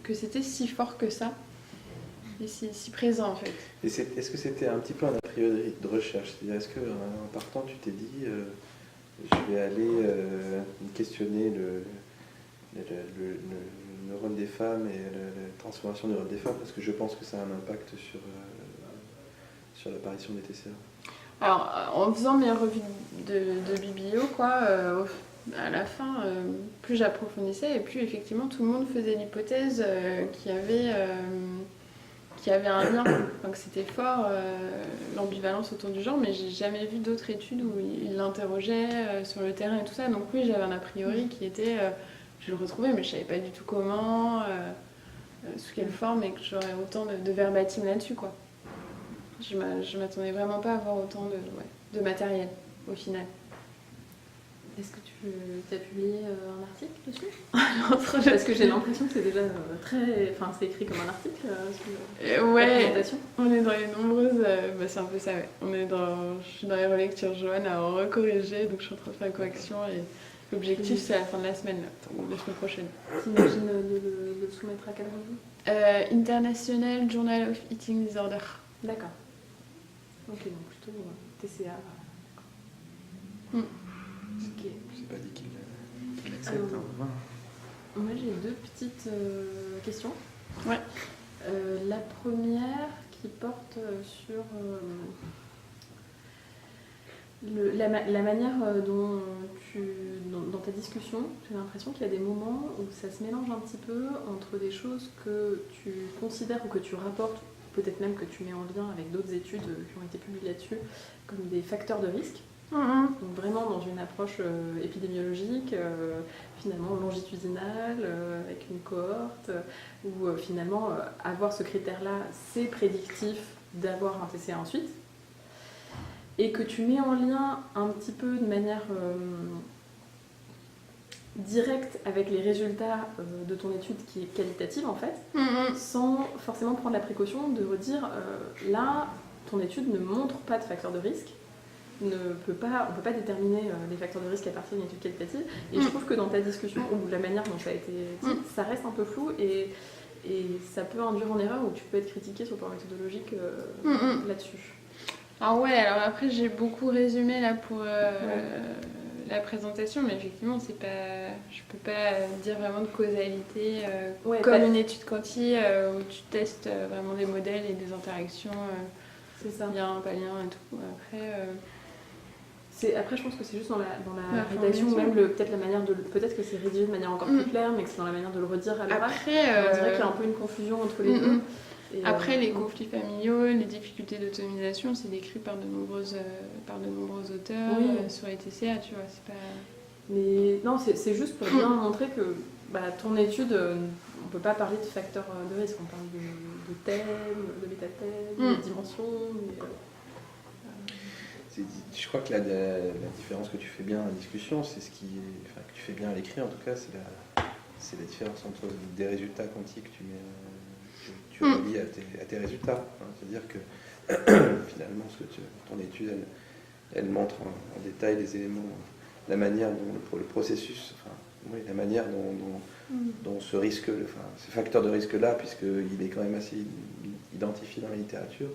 que c'était si fort que ça, et si présent en fait. Et est-ce que c'était un petit peu un a priori de recherche? C'est-à-dire, est-ce qu'en partant, tu t'es dit je vais aller questionner le neurone des femmes et la transformation du neurone des femmes parce que je pense que ça a un impact sur l'apparition des TCA? Alors, en faisant mes revues de biblio, quoi, à la fin, plus j'approfondissais et plus effectivement tout le monde faisait l'hypothèse qu'il y avait un lien, enfin, que c'était fort l'ambivalence autour du genre, mais j'ai jamais vu d'autres études où ils l'interrogeaient sur le terrain et tout ça. Donc oui, j'avais un a priori qui était, je le retrouvais, mais je savais pas du tout comment, sous quelle forme, et que j'aurais autant de verbatim là-dessus, quoi. Je m'attendais vraiment pas à avoir autant de matériel au final. Est-ce que tu as publié un article dessus? Parce que j'ai l'impression que c'est déjà très... Enfin, c'est écrit comme un article sur la Ouais, présentation. on est dans les nombreuses... c'est un peu ça, ouais. Je suis dans les relectures Joanne à en recorriger, donc je suis en train de faire la correction et l'objectif c'est à la fin de la semaine, là, la semaine prochaine. T'imagines de le soumettre à quelle revue? International Journal of Eating Disorder. D'accord. Ok, donc plutôt TCA. Mm. Ok. C'est pas dit qu'il accepte. Hein. Moi j'ai deux petites questions. Ouais. La première qui porte sur la manière dont dans ta discussion, j'ai l'impression qu'il y a des moments où ça se mélange un petit peu entre des choses que tu considères ou que tu rapportes, peut-être même que tu mets en lien avec d'autres études qui ont été publiées là-dessus, comme des facteurs de risque. Donc vraiment dans une approche épidémiologique, finalement longitudinale, avec une cohorte, où finalement avoir ce critère-là, c'est prédictif d'avoir un TCA ensuite, et que tu mets en lien un petit peu de manière directe avec les résultats de ton étude qui est qualitative en fait, sans forcément prendre la précaution de redire là, ton étude ne montre pas de facteurs de risque. On ne peut pas déterminer les facteurs de risque à partir d'une étude qualitative. Et je trouve que dans ta discussion, ou la manière dont ça a été dit, ça reste un peu flou et ça peut induire en erreur, ou tu peux être critiqué sur le plan méthodologique là-dessus. Ah ouais, alors après j'ai beaucoup résumé là pour la présentation, mais effectivement je peux pas dire vraiment de causalité comme une étude quanti où tu testes vraiment des modèles et des interactions, c'est ça. Lien, pas lien et tout. Après, je pense que c'est juste dans la rédaction, même peut-être la manière peut-être que c'est rédigé de manière encore plus claire, mais que c'est dans la manière de le redire à l'oral. Après, on dirait qu'il y a un peu une confusion entre les deux. Et après, les conflits familiaux, les difficultés d'autonomisation, c'est décrit par de nombreux auteurs sur les TCA, tu vois. C'est pas... Mais non, c'est juste pour bien montrer que ton étude, on ne peut pas parler de facteurs de risque, on parle de thèmes, de métathèmes, de dimensions. Je crois que la différence que tu fais bien en discussion, c'est que tu fais bien à l'écrit en tout cas, c'est la différence entre des résultats quantiques que tu relis à tes résultats. C'est-à-dire que finalement, ton étude, elle montre en détail les éléments, la manière dont le processus, la manière dont ce risque, ce facteur de risque-là, puisqu'il est quand même assez identifié dans la littérature,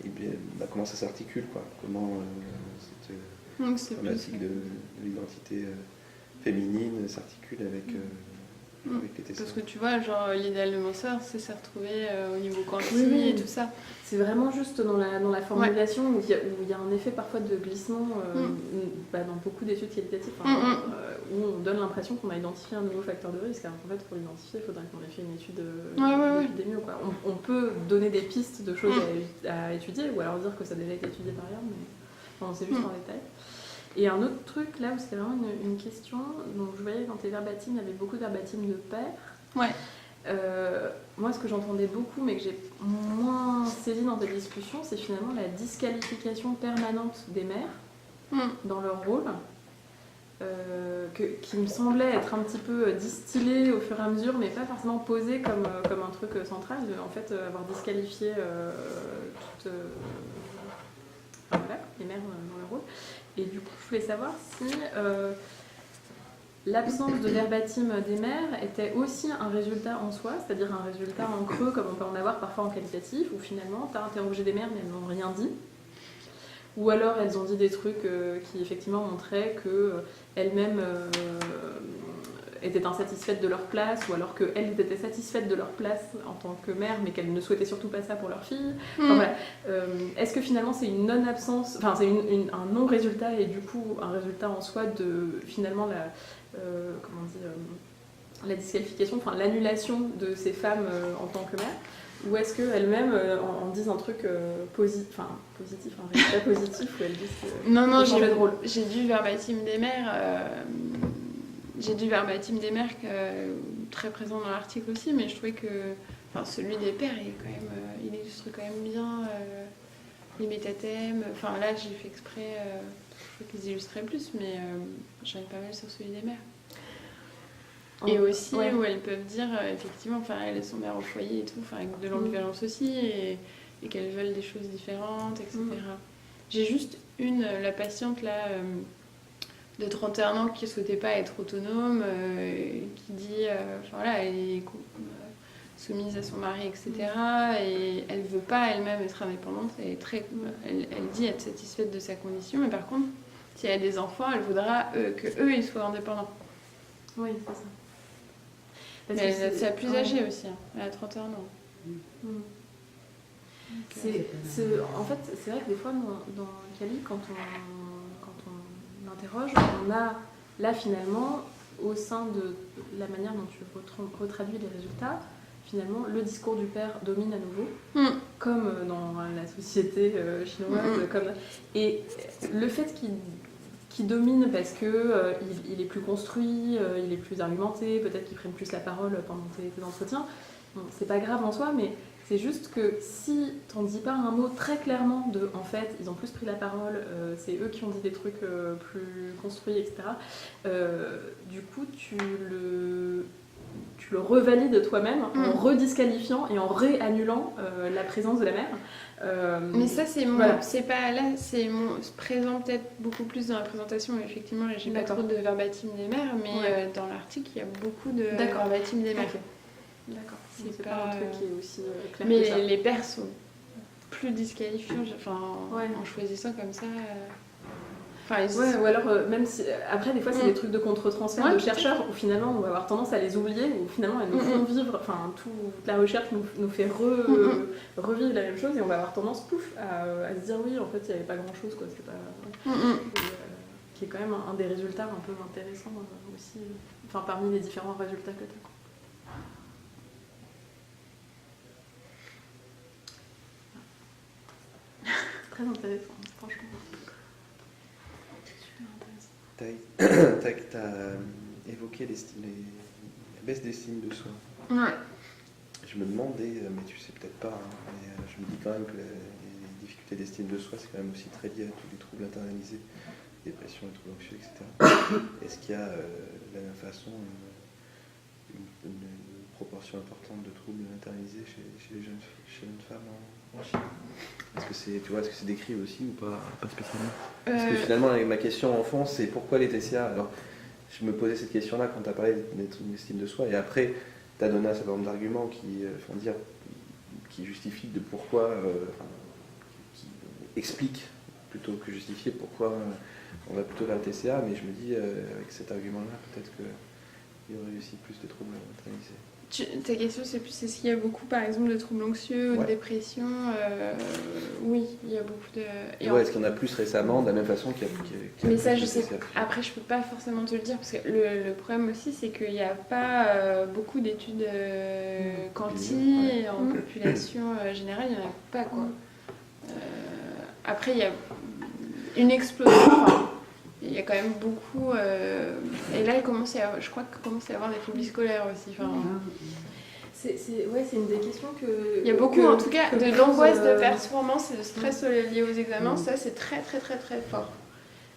et bien, comment ça s'articule, quoi. Comment cette problématique de l'identité féminine s'articule avec les TCA. Parce que tu vois, genre l'idéal de Mansour, c'est se retrouver au niveau quanti et tout ça. C'est vraiment juste dans la formulation où il y a un effet parfois de glissement dans beaucoup d'études qualitatives où on donne l'impression qu'on a identifié un nouveau facteur de risque, alors qu'en fait pour l'identifier il faudrait qu'on ait fait une étude d'épidémie. On peut donner des pistes de choses à étudier ou alors dire que ça a déjà été étudié par ailleurs, mais c'est juste en détail. Et un autre truc là où c'était vraiment une question, donc je voyais dans tes verbatims, il y avait beaucoup de verbatims de pairs. Ouais. Moi, ce que j'entendais beaucoup, mais que j'ai moins saisi dans tes discussions, c'est finalement la disqualification permanente des mères dans leur rôle, qui me semblait être un petit peu distillée au fur et à mesure, mais pas forcément posée comme un truc central, de en fait avoir disqualifié toutes les mères dans leur rôle. Et du coup, je voulais savoir si l'absence de verbatim des mères était aussi un résultat en soi, c'est-à-dire un résultat en creux, comme on peut en avoir parfois en qualitatif, où finalement, tu as interrogé des mères, mais elles n'ont rien dit. Ou alors, elles ont dit des trucs qui effectivement montraient qu'elles-mêmes étaient insatisfaites de leur place, ou alors qu'elles étaient satisfaites de leur place en tant que mère, mais qu'elles ne souhaitaient surtout pas ça pour leur fille. Enfin, voilà. Est-ce que finalement c'est une non-absence, enfin c'est un non-résultat et du coup un résultat en soi de finalement la disqualification, enfin l'annulation de ces femmes en tant que mères, ou est-ce qu'elles-mêmes en disent un truc positif, un résultat positif, où elles disent que Non, j'ai de rôle. j'ai du verbatim des mères. Très présent dans l'article aussi, mais je trouvais que celui des pères il illustre quand même bien les métathèmes. Enfin là j'ai fait exprès, je crois qu'ils illustraient plus, mais j'en ai pas mal sur celui des mères. Et aussi où elles peuvent dire effectivement, elles sont mères au foyer et tout, avec de l'ambivalence aussi, et qu'elles veulent des choses différentes, etc. J'ai juste la patiente là de 31 ans qui ne souhaitait pas être autonome, qui dit, elle est soumise à son mari, etc. Et elle ne veut pas elle-même être indépendante, elle dit être satisfaite de sa condition, mais par contre, si elle a des enfants, elle voudra qu'eux, ils soient indépendants. Oui, c'est ça. Mais c'est la plus âgée aussi, elle a 31 ans. En fait, c'est vrai que des fois, dans Cali, quand on interroge, on a là finalement, au sein de la manière dont tu retraduis les résultats, finalement, le discours du père domine à nouveau, comme dans la société chinoise. Et le fait qu'il domine parce que il est plus construit, il est plus argumenté, peut-être qu'il prenne plus la parole pendant tes entretiens, bon, c'est pas grave en soi, mais c'est juste que si t'en dis pas un mot très clairement de en fait ils ont plus pris la parole, c'est eux qui ont dit des trucs plus construits, etc. Du coup tu le revalides toi-même en redisqualifiant et en réannulant la présence de la mère. Mais ça c'est voilà. C'est pas là, c'est présent peut-être beaucoup plus dans la présentation, mais effectivement là j'ai pas trop de verbatim des mères, mais dans l'article il y a beaucoup de verbatim des mères. Okay. D'accord. C'est pas un truc qui est aussi clair mais que ça. les pères sont plus disqualifiants, en choisissant comme ça. Ou alors même si après des fois c'est des trucs de contre-transfert de chercheurs où finalement on va avoir tendance à les oublier, où finalement elles nous font vivre, toute la recherche nous fait revivre la même chose et on va avoir tendance à se dire oui en fait il n'y avait pas grand chose quoi, c'est pas qui est quand même un des résultats un peu intéressants aussi, parmi les différents résultats que tu as. Très intéressant, franchement. Super intéressant. Tu as évoqué la baisse d'estime de soi. Ouais. Je me demandais, mais tu sais peut-être pas, mais je me dis quand même que les difficultés d'estime de soi, c'est quand même aussi très lié à tous les troubles internalisés, dépression, les troubles anxieux, etc. Est-ce qu'il y a de la même façon une proportion importante de troubles internalisés chez les jeunes femmes en Chine? Est-ce que c'est décrit aussi ou pas spécialement? Parce que finalement, ma question en fond, c'est pourquoi les TCA? Alors, je me posais cette question-là quand tu as parlé d'estime de soi, et après, tu as donné un certain nombre d'arguments qui justifient de pourquoi, qui expliquent plutôt que justifier pourquoi on va plutôt vers le TCA, mais je me dis, avec cet argument-là, peut-être qu'il y aurait aussi plus de troubles internalisés. Ta question c'est plus est-ce qu'il y a beaucoup par exemple de troubles anxieux ou de dépression? Oui, il y a beaucoup de... Est-ce qu'il y en a plus récemment de la même façon qu'il y a mais ça je sais, après je peux pas forcément te le dire parce que le problème aussi c'est qu'il n'y a pas beaucoup d'études quanti en population générale, il n'y en a pas quoi. Après il y a une explosion, il y a quand même beaucoup... et là, je crois qu'il commence à y avoir des phobies scolaires aussi. C'est une des questions que... Il y a beaucoup, en tout cas, d'angoisse de performance et de stress lié aux examens. Ça, c'est très, très, très, très fort.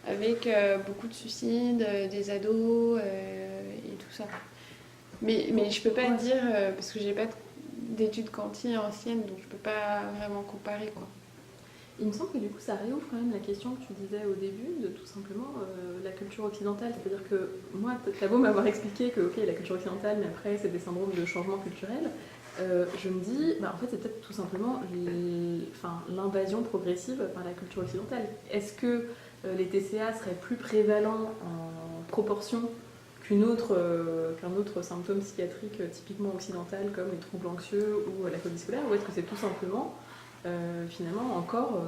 Avec beaucoup de suicides, des ados et tout ça. Mais je peux pas te dire, parce que j'ai pas d'études quanti anciennes, donc je peux pas vraiment comparer, quoi. Il me semble que du coup ça réouvre quand même la question que tu disais au début de tout simplement la culture occidentale. C'est-à-dire que moi, t'as beau m'avoir expliqué que la culture occidentale, mais après c'est des syndromes de changement culturel, je me dis, en fait c'est peut-être tout simplement l'invasion progressive par la culture occidentale. Est-ce que les TCA seraient plus prévalents en proportion qu'un autre symptôme psychiatrique typiquement occidental comme les troubles anxieux ou la phobie scolaire, ou est-ce que c'est tout simplement finalement encore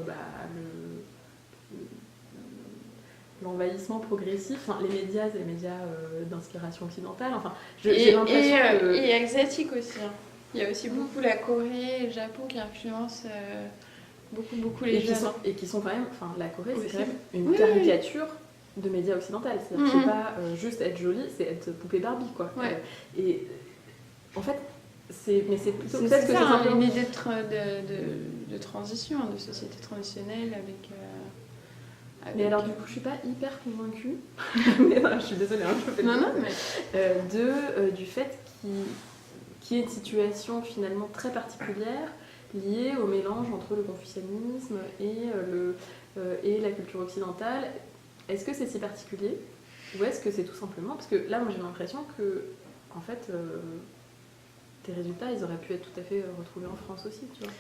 l'envahissement progressif, enfin, les médias d'inspiration occidentale, enfin, j'ai l'impression que... Et asiatique aussi. Hein. Il y a aussi beaucoup la Corée et le Japon qui influencent beaucoup les jeunes. Et qui sont quand même, enfin, la Corée aussi. c'est quand même une caricature de médias occidentales. C'est-à-dire que c'est pas juste être jolie, c'est être poupée Barbie, quoi. Ouais. Et en fait, c'est plutôt c'est peut-être que ça, c'est simplement... une idée de transition, de société transitionnelle avec Mais alors, du coup, je suis pas hyper convaincue. Mais non, je suis désolée, hein, je fais du fait qu'il y ait une situation finalement très particulière liée au mélange entre le confucianisme et la culture occidentale. Est-ce que c'est si particulier ou est-ce que c'est tout simplement... Parce que là, moi, j'ai l'impression que, en fait, tes résultats, ils auraient pu être tout à fait retrouvés en France aussi, tu vois.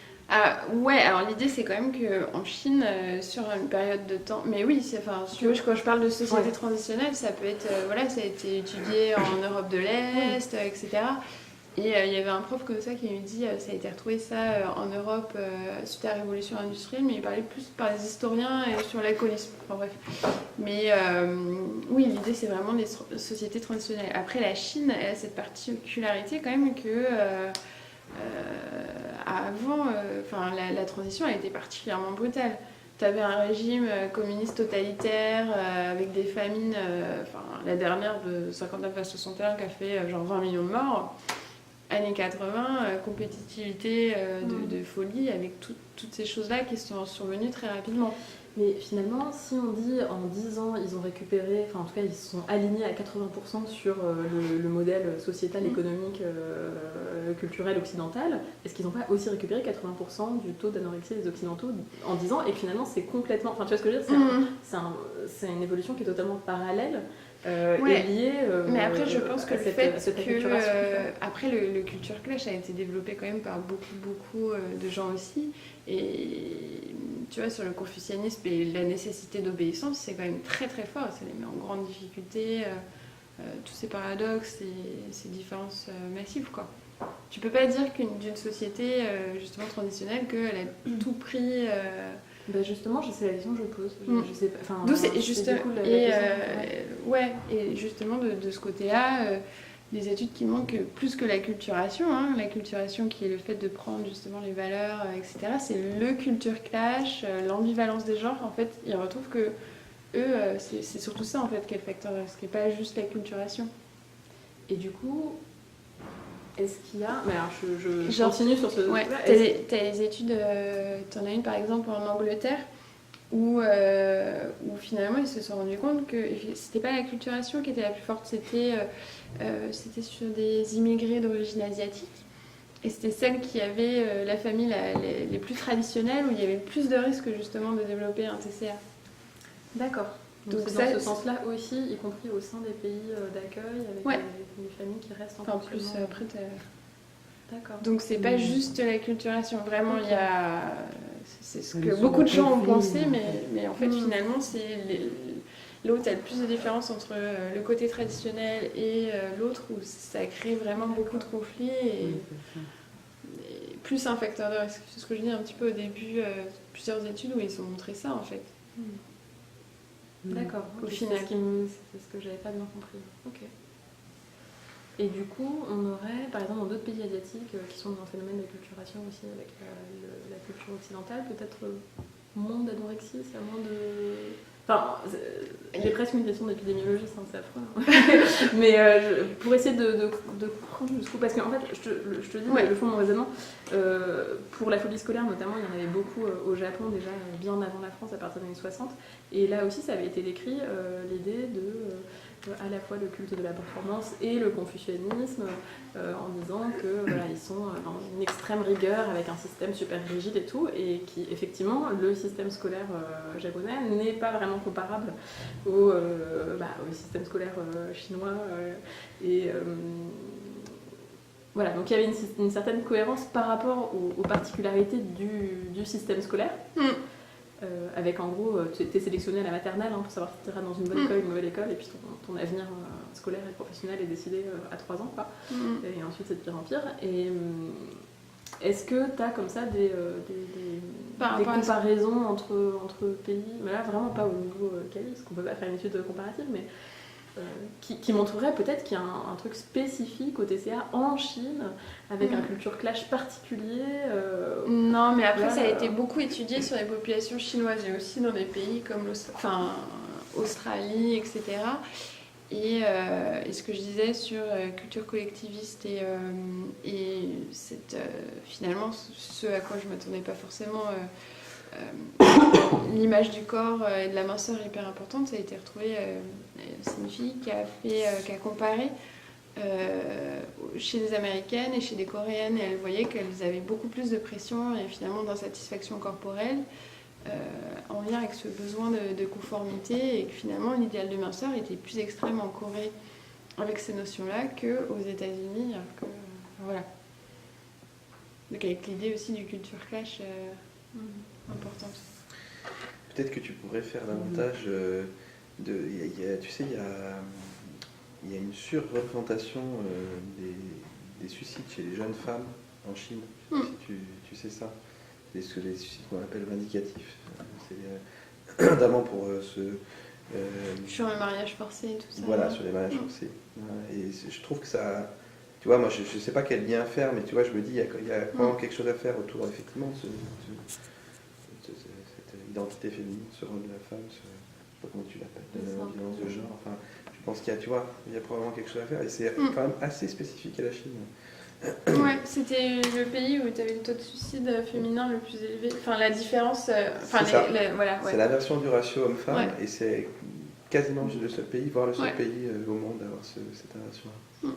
Ouais, alors l'idée c'est quand même qu'en Chine, sur une période de temps, mais oui, tu vois, quand je parle de société transitionnelle, ça peut être, ça a été étudié en Europe de l'Est, etc. Et il y avait un prof comme ça qui me dit, ça a été retrouvé ça en Europe suite à la révolution industrielle, mais il parlait plus par les historiens et sur l'alcoolisme, enfin bref. Mais oui, l'idée c'est vraiment des sociétés transitionnelles. Après la Chine, elle a cette particularité quand même que... avant, la transition elle était particulièrement brutale. Tu avais un régime communiste totalitaire avec des famines, la dernière de 59 à 61 qui a fait genre 20 millions de morts. Années 80, compétitivité de folie avec toutes ces choses-là qui sont survenues très rapidement. Mais finalement, si on dit en 10 ans, ils ont récupéré, enfin en tout cas ils se sont alignés à 80% sur le modèle sociétal, économique, culturel occidental, est-ce qu'ils n'ont pas aussi récupéré 80% du taux d'anorexie des Occidentaux en 10 ans et que finalement c'est complètement... Enfin tu vois ce que je veux dire, c'est une évolution qui est totalement parallèle et liée mais après je pense que le fait que... après le culture clash a été développé quand même par beaucoup de gens aussi. Et tu vois, sur le confucianisme et la nécessité d'obéissance, c'est quand même très très fort. Ça les met en grande difficulté, tous ces paradoxes et ces différences massives, quoi. Tu peux pas dire d'une société justement traditionnelle qu'elle a tout pris. Justement, c'est la question que je pose. Je sais pas. D'où c'est justement. Et justement de ce côté-là. Des études qui montrent que plus que l'acculturation, l'acculturation qui est le fait de prendre justement les valeurs, etc., c'est le culture clash, l'ambivalence des genres. En fait, ils retrouvent que eux, c'est surtout ça en fait qui est le facteur risque, et pas juste l'acculturation. Et du coup, est-ce qu'il y a... Mais alors, je continue sur ce... Ouais, t'as les études, t'en as une par exemple en Angleterre, où finalement ils se sont rendus compte que c'était pas l'acculturation qui était la plus forte, c'était sur des immigrés d'origine asiatique. Et c'était celle qui avait la famille les plus traditionnelles, où il y avait plus de risques justement de développer un TCA. D'accord. Donc c'est dans ce sens-là aussi, y compris au sein des pays d'accueil, avec les familles qui restent en fonctionnement. Plus après, D'accord. Donc c'est pas juste l'acculturation, vraiment il y a... C'est ce que beaucoup de gens ont pensé, mais en fait finalement c'est là où tu as le plus de différence entre le côté traditionnel et l'autre, où ça crée vraiment beaucoup de conflits et plus un facteur de risque. C'est ce que je dis un petit peu au début, plusieurs études où ils ont montré ça en fait. D'accord, au final. C'est ce que j'avais pas bien compris. Ok. Et du coup, on aurait, par exemple, dans d'autres pays asiatiques qui sont dans un phénomène d'acculturation aussi avec la culture occidentale, peut-être moins d'anorexie, c'est moins de... Enfin, j'ai presque une question d'épidémiologiste, c'est affreux. Hein. Mais pour essayer de comprendre jusqu'où... Parce qu'en fait, je te dis, le fond de mon raisonnement, pour la phobie scolaire notamment, il y en avait beaucoup au Japon déjà, bien avant la France, à partir des années 60. Et là aussi, ça avait été décrit, l'idée de... à la fois le culte de la performance et le confucianisme, en disant que ils sont dans une extrême rigueur avec un système super rigide et tout, et qui effectivement le système scolaire japonais n'est pas vraiment comparable au système scolaire chinois voilà, donc il y avait une certaine cohérence par rapport aux particularités du système scolaire. avec en gros, tu es sélectionné à la maternelle pour savoir si tu iras dans une bonne école, une mauvaise école, et puis ton avenir scolaire et professionnel est décidé à 3 ans, quoi. Et ensuite c'est de pire en pire. Et est-ce que tu as comme ça des comparaisons entre pays, mais là vraiment pas au niveau Cali, parce qu'on peut pas faire une étude comparative, mais qui montrerait peut-être qu'il y a un truc spécifique au TCA en Chine, avec un culture clash particulier. Non, mais après, là, ça a été beaucoup étudié sur les populations chinoises et aussi dans des pays comme Australie, etc. Et ce que je disais sur culture collectiviste et finalement ce à quoi je ne m'attendais pas forcément, l'image du corps et de la minceur est hyper importante. Ça a été retrouvé, c'est une fille qui a comparé chez des Américaines et chez des Coréennes, et elle voyait qu'elles avaient beaucoup plus de pression et finalement d'insatisfaction corporelle en lien avec ce besoin de conformité, et que finalement l'idéal de minceur était plus extrême en Corée avec ces notions-là qu'aux États-Unis. Voilà. Donc avec l'idée aussi du culture clash importante. Peut-être que tu pourrais faire davantage tu sais, il y a une surreprésentation des suicides chez les jeunes femmes en Chine. Je sais pas si tu sais ça. Les suicides qu'on appelle vindicatifs. C'est notamment pour sur le mariage forcé et tout ça. Voilà, sur les mariages forcés. Et je trouve que ça... Tu vois, moi je ne sais pas quel lien faire, mais tu vois, je me dis, il y a vraiment quelque chose à faire autour, effectivement, de cette identité féminine, ce rôle de la femme, je ne sais pas comment tu l'appelles, de la violence de genre. Enfin, je pense qu'il y a, tu vois, il y a probablement quelque chose à faire, et c'est quand même assez spécifique à la Chine. Ouais, c'était le pays où tu avais le taux de suicide féminin le plus élevé. Enfin, la différence. Voilà, c'est l'inversion du ratio homme-femme, ouais. et c'est quasiment le seul pays, voire le seul pays au monde à avoir cette inversion-là.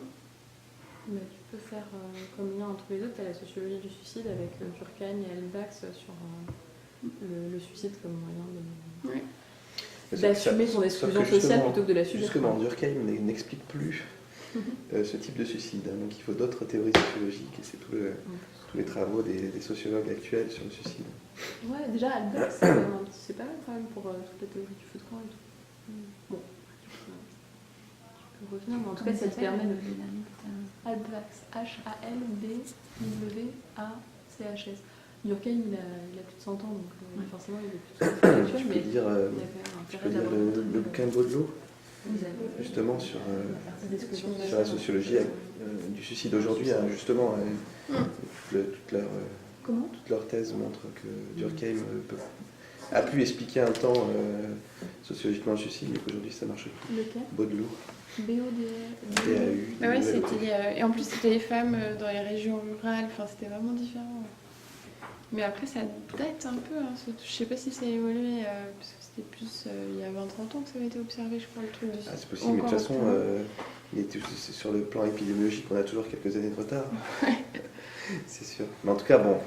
Mais tu peux faire comme lien entre les deux. Tu as la sociologie du suicide avec Durkheim et Halifax sur le suicide comme moyen d'assumer son exclusion sociale plutôt que de la subir. Justement, Durkheim n'explique plus ce type de suicide. Donc il faut d'autres théories sociologiques, et c'est tous les travaux des sociologues actuels sur le suicide. Ouais, déjà Halifax, c'est pas mal quand même pour toute la théorie du feu de camp et tout. Bon, tu peux revenir, mais en tout cas ça te permet de... Halifax, H-A-L-B-W-A-C-H-S. Durkheim, il a plus de 100 ans, donc forcément il est plus tout à fait actuel, mais tu peux lire le bouquin de Baudelot, justement sur la sociologie du suicide aujourd'hui, justement. Toute leur thèse montre que Durkheim a pu expliquer un temps sociologiquement le suicide, mais qu'aujourd'hui ça marche plus. Lequel ? Baudelot. B-O-D-E. Ouais, et en plus c'était les femmes dans les régions rurales, enfin c'était vraiment différent. Mais après ça date un peu, je sais pas si ça a évolué, parce que c'était plus il y a 20-30 ans que ça avait été observé, je crois, le truc du suicide. C'est possible, mais de toute façon, sur le plan épidémiologique, on a toujours quelques années de retard. C'est sûr. Mais en tout cas, bon,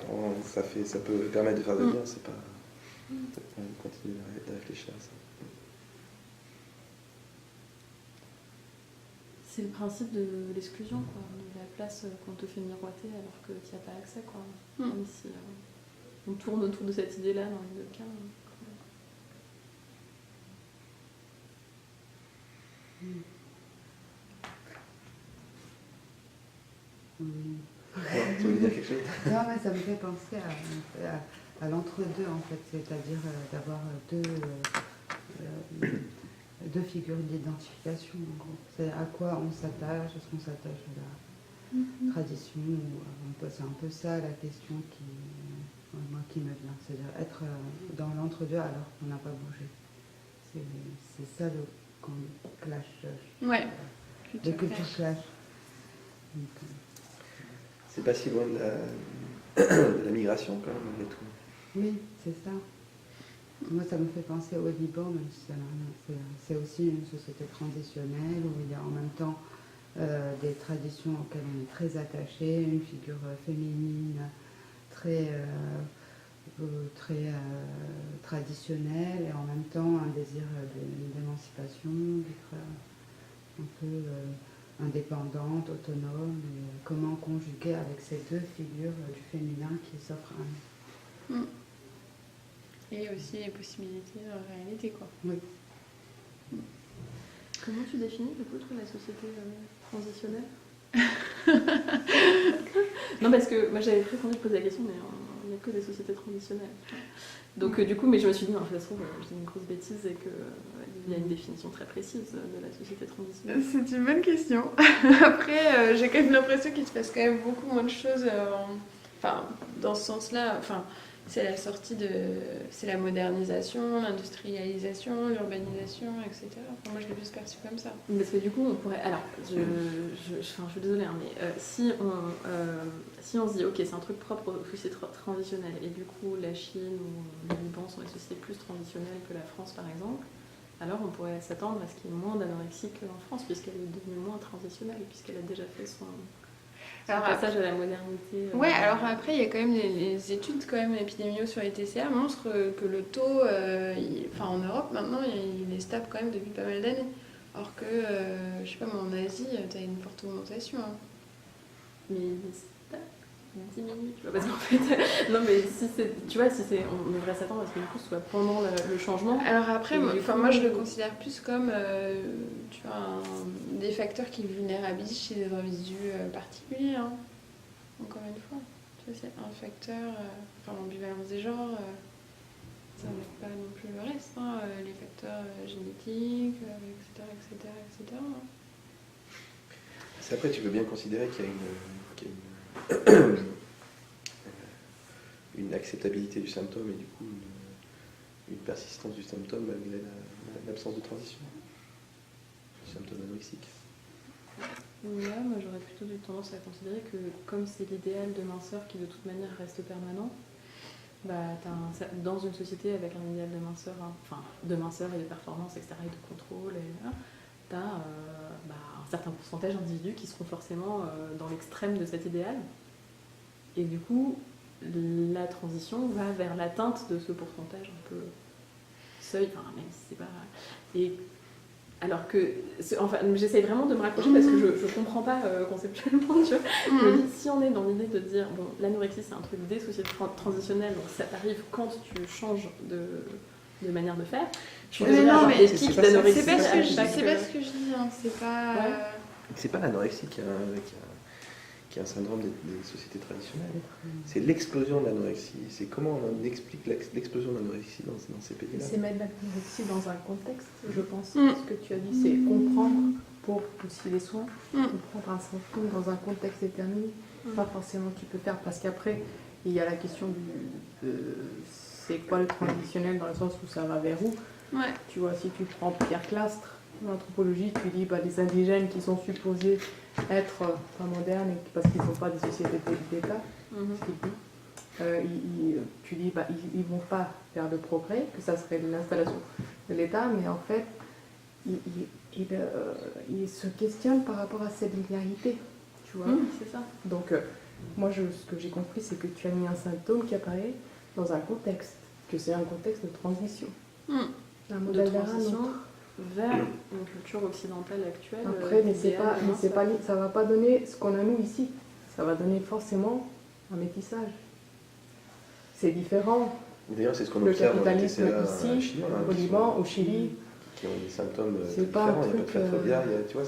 ça peut permettre de faire des liens, c'est pas... On continue de réfléchir à ça. C'est le principe de l'exclusion, quoi, de la place qu'on te fait miroiter alors que tu n'y as pas accès, quoi. Même si on tourne autour de cette idée-là dans les deux cas. Tu voulais dire quelque chose ? Non, mais ça me fait penser à l'entre-deux, en fait, c'est-à-dire d'avoir deux figures d'identification, en gros. C'est à quoi on s'attache, est-ce qu'on s'attache à la tradition, c'est un peu ça la question qui me vient, c'est-à-dire être dans l'entre-deux alors qu'on n'a pas bougé. C'est ça le clash. Ouais. Le culture clash. Donc, c'est pas si loin de la migration, quand même, malgré tout. oui, c'est ça. Moi, ça me fait penser au Liban, même si c'est aussi une société transitionnelle où il y a en même temps des traditions auxquelles on est très attaché, une figure féminine très traditionnelle, et en même temps un désir d'émancipation, d'être un peu indépendante, autonome, et comment conjuguer avec ces deux figures du féminin qui s'offrent à nous. et aussi les possibilités en réalité, quoi. Oui. Comment tu définis du coup toi, la société transitionnelle? Non, parce que moi j'avais prétendu poser la question, mais il n'y a que des sociétés transitionnelles. Donc du coup, mais je me suis dit, non, de toute façon, je dis une grosse bêtise et qu'il y a une définition très précise de la société transitionnelle. C'est une bonne question. Après, j'ai quand même l'impression qu'il se passe quand même beaucoup moins de choses enfin, dans ce sens-là. Enfin, c'est la sortie de... C'est la modernisation, l'industrialisation, l'urbanisation, etc. Enfin, moi, je l'ai plus perçu comme ça. Parce que du coup, on pourrait... Alors, je suis désolée, hein, mais si on se dit, ok, c'est un truc propre aux sociétés transitionnelles, et du coup, la Chine ou le Liban sont des sociétés plus transitionnelles que la France, par exemple, alors on pourrait s'attendre à ce qu'il y ait moins d'anorexie qu'en France, puisqu'elle est devenue moins transitionnelle, puisqu'elle a déjà fait son passage à la modernité. Ouais, alors après, il y a quand même les études quand même épidémiologiques sur les TCA montrent que le taux, en Europe maintenant, il est stable quand même depuis pas mal d'années. Alors que, je sais pas, moi, en Asie, t'as une forte augmentation. Hein. Mais ça diminue, tu vois, parce qu'en fait, non mais si c'est, tu vois, si c'est, on devrait s'attendre à ce que du coup ce soit pendant le changement. Alors après, moi coup, je le considère plus comme, tu vois, des facteurs qui vulnérabilisent chez des individus particuliers. Hein. Encore une fois, tu vois, c'est un facteur, l'ambivalence des genres, ça n'aide pas non plus le reste, hein, les facteurs génétiques, etc., etc., etc. Hein. C'est après, tu peux bien considérer qu'il y a une acceptabilité du symptôme et du coup une persistance du symptôme malgré l'absence de transition du symptôme anorexique. Là, moi j'aurais plutôt tendance à considérer que comme c'est l'idéal de minceur qui de toute manière reste permanent, bah, dans une société avec un idéal de minceur et de performance, etc., et de contrôle, tu as un certain pourcentage d'individus qui seront forcément dans l'extrême de cet idéal. Et du coup, la transition va vers l'atteinte de ce pourcentage un peu seuil, même si c'est pas... Et alors que... j'essaye vraiment de me raccrocher parce que je comprends pas conceptuellement, tu vois. Je me dis, si on est dans l'idée de dire, bon, l'anorexie c'est un truc des sociétés transitionnelles, donc ça arrive quand tu changes de manière de faire. Je suis désolée, non, mais des pics d'anorexie. C'est pas ce que je dis, hein. C'est pas... Ouais. C'est pas l'anorexie qui est un syndrome des sociétés traditionnelles. C'est l'explosion de l'anorexie. C'est comment on explique l'explosion de l'anorexie dans ces pays-là. C'est mettre l'anorexie dans un contexte, je pense. Ce que tu as dit, c'est comprendre pour pousser les soins, comprendre un symptôme dans un contexte déterminé. Pas forcément tu peux faire, parce qu'après, il y a la question c'est quoi le transitionnel dans le sens où ça va vers où. Ouais. Tu vois, si tu prends Pierre Clastre, en anthropologie, tu dis les indigènes qui sont supposés être pas modernes parce qu'ils n'ont pas des sociétés d'État, tu dis ils vont pas vers le progrès, que ça serait l'installation de l'État, mais en fait ils se questionnent par rapport à cette linéarité, tu vois. C'est ça. Donc moi ce que j'ai compris, c'est que tu as mis un symptôme qui apparaît dans un contexte, que c'est un contexte de transition. Un modèle de vers un transition autre. vers une culture occidentale actuelle. Après, mais ça va pas donner ce qu'on a nous ici. Ça va donner forcément un métissage. C'est différent. D'ailleurs, c'est ce qu'on Le observe capitalisme ici, Chinois, au Liban, au Chili. qui ont des symptômes C'est pas différents. un Il n'y a pas de truc, fatphobia, tu vois,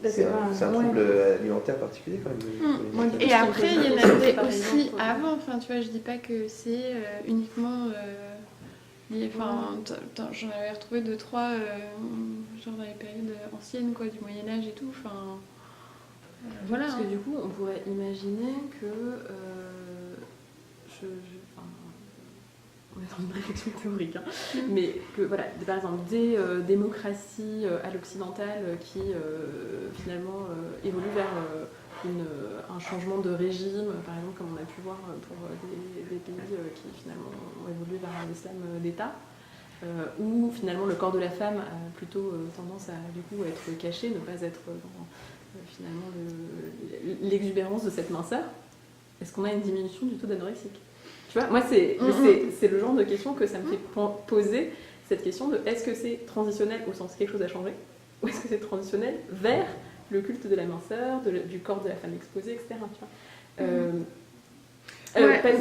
c'est un trouble alimentaire particulier quand même. Et après, il y en avait aussi avant. Enfin, tu vois, je dis pas que c'est uniquement lié. Enfin, j'en avais retrouvé 2-3, genre dans les périodes anciennes, quoi, du Moyen Âge et tout. Enfin, voilà. Parce que du coup, on pourrait imaginer que on est dans une réflexion théorique, mais que voilà, par exemple des démocraties à l'occidentale qui finalement évoluent vers un changement de régime, par exemple comme on a pu voir pour des pays qui finalement ont évolué vers un islam d'État, où finalement le corps de la femme a plutôt tendance à du coup être caché, ne pas être dans finalement l'exubérance de cette minceur. Est-ce qu'on a une diminution du taux d'anorexique ? Tu vois, moi, c'est le genre de question que ça me fait poser, cette question de est-ce que c'est transitionnel au sens quelque chose a changé, ou est-ce que c'est transitionnel vers le culte de la minceur, du corps de la femme exposée, etc. Tu vois.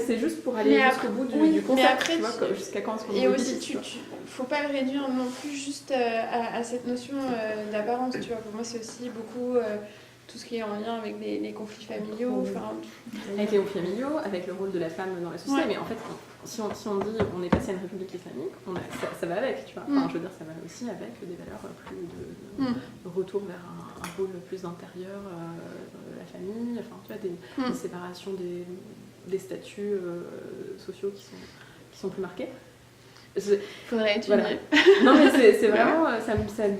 C'est juste pour aller Mais jusqu'au bout du mais concept, après, tu vois, jusqu'à quand est-ce qu'on Et le aussi, mobilise, tu vois. faut pas le réduire non plus juste à cette notion d'apparence, tu vois. Pour moi, c'est aussi beaucoup tout ce qui est en lien avec les conflits familiaux. Enfin, Avec les conflits familiaux, avec le rôle de la femme dans la société, Ouais. mais en fait, si on dit on est passé à une république islamique, ça va avec, tu vois. Enfin, je veux dire, ça va aussi avec des valeurs plus de retour vers un rôle plus intérieur de la famille, enfin, tu vois, des séparations des statuts sociaux qui sont plus marqués. faudrait étudier. Voilà. Non, mais c'est vraiment,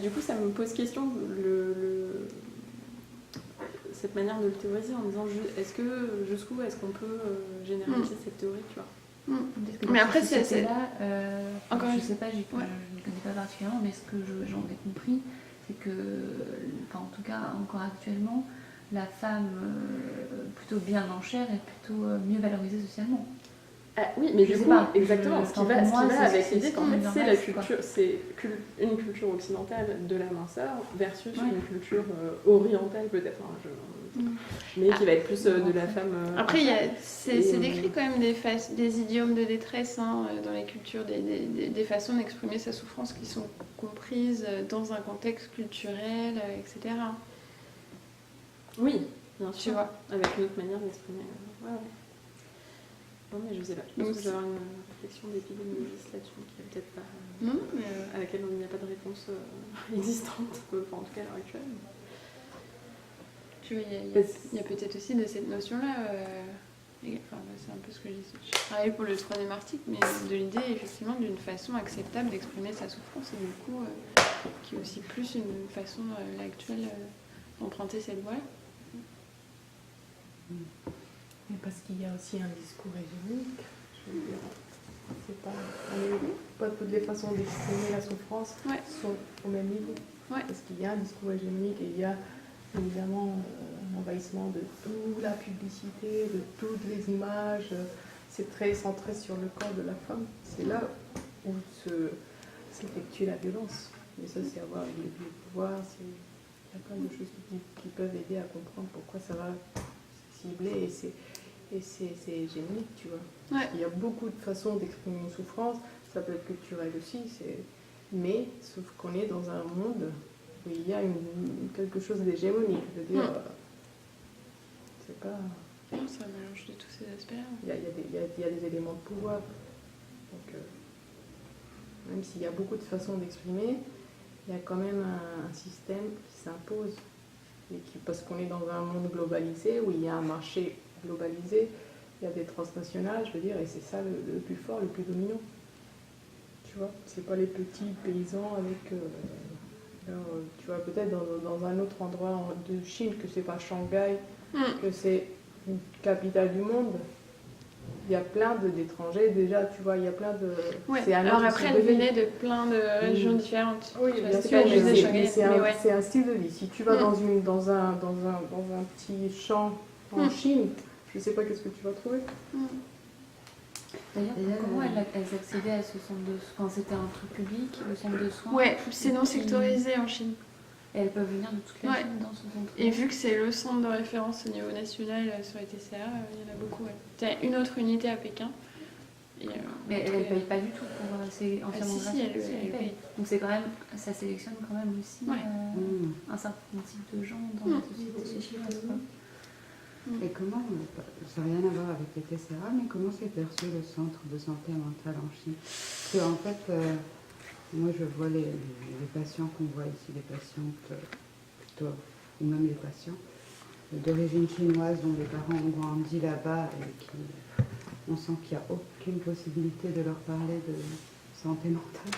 du coup, ça me pose question, cette manière de le théoriser en disant jusqu'où est-ce qu'on peut généraliser cette théorie, tu vois. Mais après, c'est là. Encore Je une- sais pas, je ne connais pas particulièrement, mais ce que j'en ai compris, c'est que, en tout cas, encore actuellement, la femme plutôt bien en chair est plutôt mieux valorisée socialement. Ah, oui, mais Je du sais coup, pas. exactement, ce qui Pour va moi, c'est- avec c'est l'idée ce qu'en qui fait, me c'est la reste, quoi. culture, c'est une culture occidentale de la minceur versus Ouais. une culture orientale peut-être, mais qui va être plus de la femme. Après, c'est Et, décrit quand même des idiomes de détresse dans les cultures, des façons d'exprimer sa souffrance qui sont comprises dans un contexte culturel, etc. Oui, bien Tu sûr, vois. avec une autre manière d'exprimer. Ouais. Non, mais je sais pas. Je pense Donc, que je vais avoir une réflexion d'épidémiologiste là-dessus, qui est peut-être pas. Non, mais, à laquelle il n'y a pas de réponse existante, enfin, en tout cas à l'heure actuelle. tu vois, il y a peut-être aussi de cette notion-là. Enfin, c'est un peu ce que je travaille pour le troisième article, mais de l'idée effectivement d'une façon acceptable d'exprimer sa souffrance et du coup qui est aussi plus une façon actuelle d'emprunter cette voie. Mais parce qu'il y a aussi un discours hégémonique, je veux dire, c'est pas toutes les façons d'exprimer la souffrance Ouais. sont au même niveau. Ouais. Parce qu'il y a un discours hégémonique et il y a évidemment un envahissement de toute la publicité, de toutes les images. C'est très centré sur le corps de la femme. C'est là où s'effectue la violence. Mais ça, c'est avoir avec le pouvoir. Il y a plein de choses qui peuvent aider à comprendre pourquoi ça va cibler et c'est hégémonique, tu vois. Ouais. Il y a beaucoup de façons d'exprimer une souffrance, ça peut être culturel aussi, mais sauf qu'on est dans un monde où il y a quelque chose d'hégémonique, je veux dire, c'est pas... Non, c'est un mélange de tous ces aspects-là. Il y a des éléments de pouvoir. Donc, même s'il y a beaucoup de façons d'exprimer, il y a quand même un système qui s'impose. Parce qu'on est dans un monde globalisé, où il y a un marché globalisé, il y a des transnationales, je veux dire, et c'est ça le plus fort, le plus dominant. Tu vois, c'est pas les petits paysans avec... tu vois, peut-être dans un autre endroit de Chine, que c'est pas Shanghai, que c'est une capitale du monde, il y a plein d'étrangers déjà, tu vois, il y a plein de... Ouais. c'est un Alors autre après, style elle de vie. venait de plein de régions différentes. Oui, Tu vois, bien c'est sûr, pas juste des Shanghai, mais ouais. c'est un style de vie. Si tu vas dans un petit champ en Chine, je sais pas qu'est-ce que tu vas trouver. D'ailleurs, comment elles accédaient à ce centre de soins? Enfin, c'était un truc public, le centre de soins. Ouais, c'est non sectorisé en Chine. Et elles peuvent venir de toute la Ouais. Chine dans ce centre. Et vu que c'est le centre de référence au niveau national sur les TCA, il y en a beaucoup. Ouais. Tu as une autre unité à Pékin. Et, Mais en tout elles ne cas, payent pas du tout pour c'est entièrement si, gratuit. elle paye. Donc c'est quand même, ça sélectionne quand même aussi Ouais. un certain type de gens dans la société chinoise. Quoi. Et comment, ça n'a rien à voir avec les TCA, mais comment c'est perçu le centre de santé mentale en Chine? Parce qu'en fait, moi je vois les patients qu'on voit ici, les patientes plutôt, ou même les patients d'origine chinoise dont les parents ont grandi là-bas et qui, on sent qu'il n'y a aucune possibilité de leur parler de santé mentale.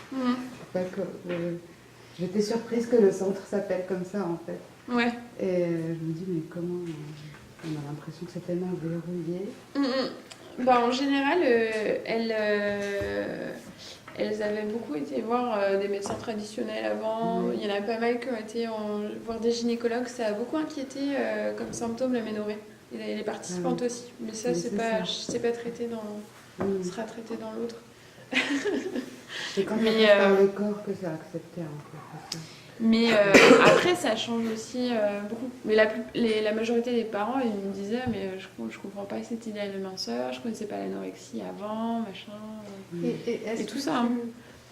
J'étais surprise que le centre s'appelle comme ça en fait. Ouais. Et je me dis, mais comment... On a l'impression que c'est tellement verrouillé. Bah, en général, elles avaient beaucoup été voir des médecins traditionnels avant. Oui. Il y en a pas mal qui ont été voir des gynécologues. Ça a beaucoup inquiété comme symptôme l'aménorrhée. Et les participantes aussi. Mais ça, Oui, c'est c'est pas traité dans... sera traité dans l'autre. C'est quand Mais, on passe par le corps que c'est accepté en fait. Mais après, ça change aussi beaucoup. Mais la majorité des parents, ils me disaient, mais je comprends pas cette idée de minceur, je connaissais pas l'anorexie avant, machin. Et tout ça, hein.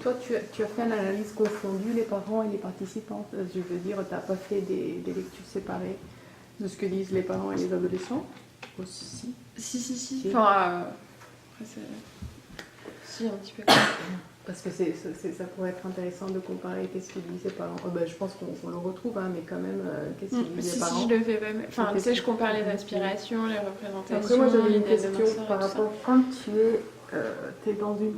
Toi, tu as fait une analyse confondue, les parents et les participantes. Je veux dire, tu n'as pas fait des lectures séparées de ce que disent les parents et les adolescents aussi? Si. Enfin, après, si, un petit peu. Parce que ça pourrait être intéressant de comparer qu'est-ce qu'ils disent les parents. Je pense qu'on le retrouve, hein, mais quand même, qu'est-ce qu'ils disent les parents? Si, je le fais pas. Enfin, tu sais, je compare les aspirations, les représentations. Après, moi, j'avais une l'idée de question minceur par et tout ça. rapport quand tu es dans une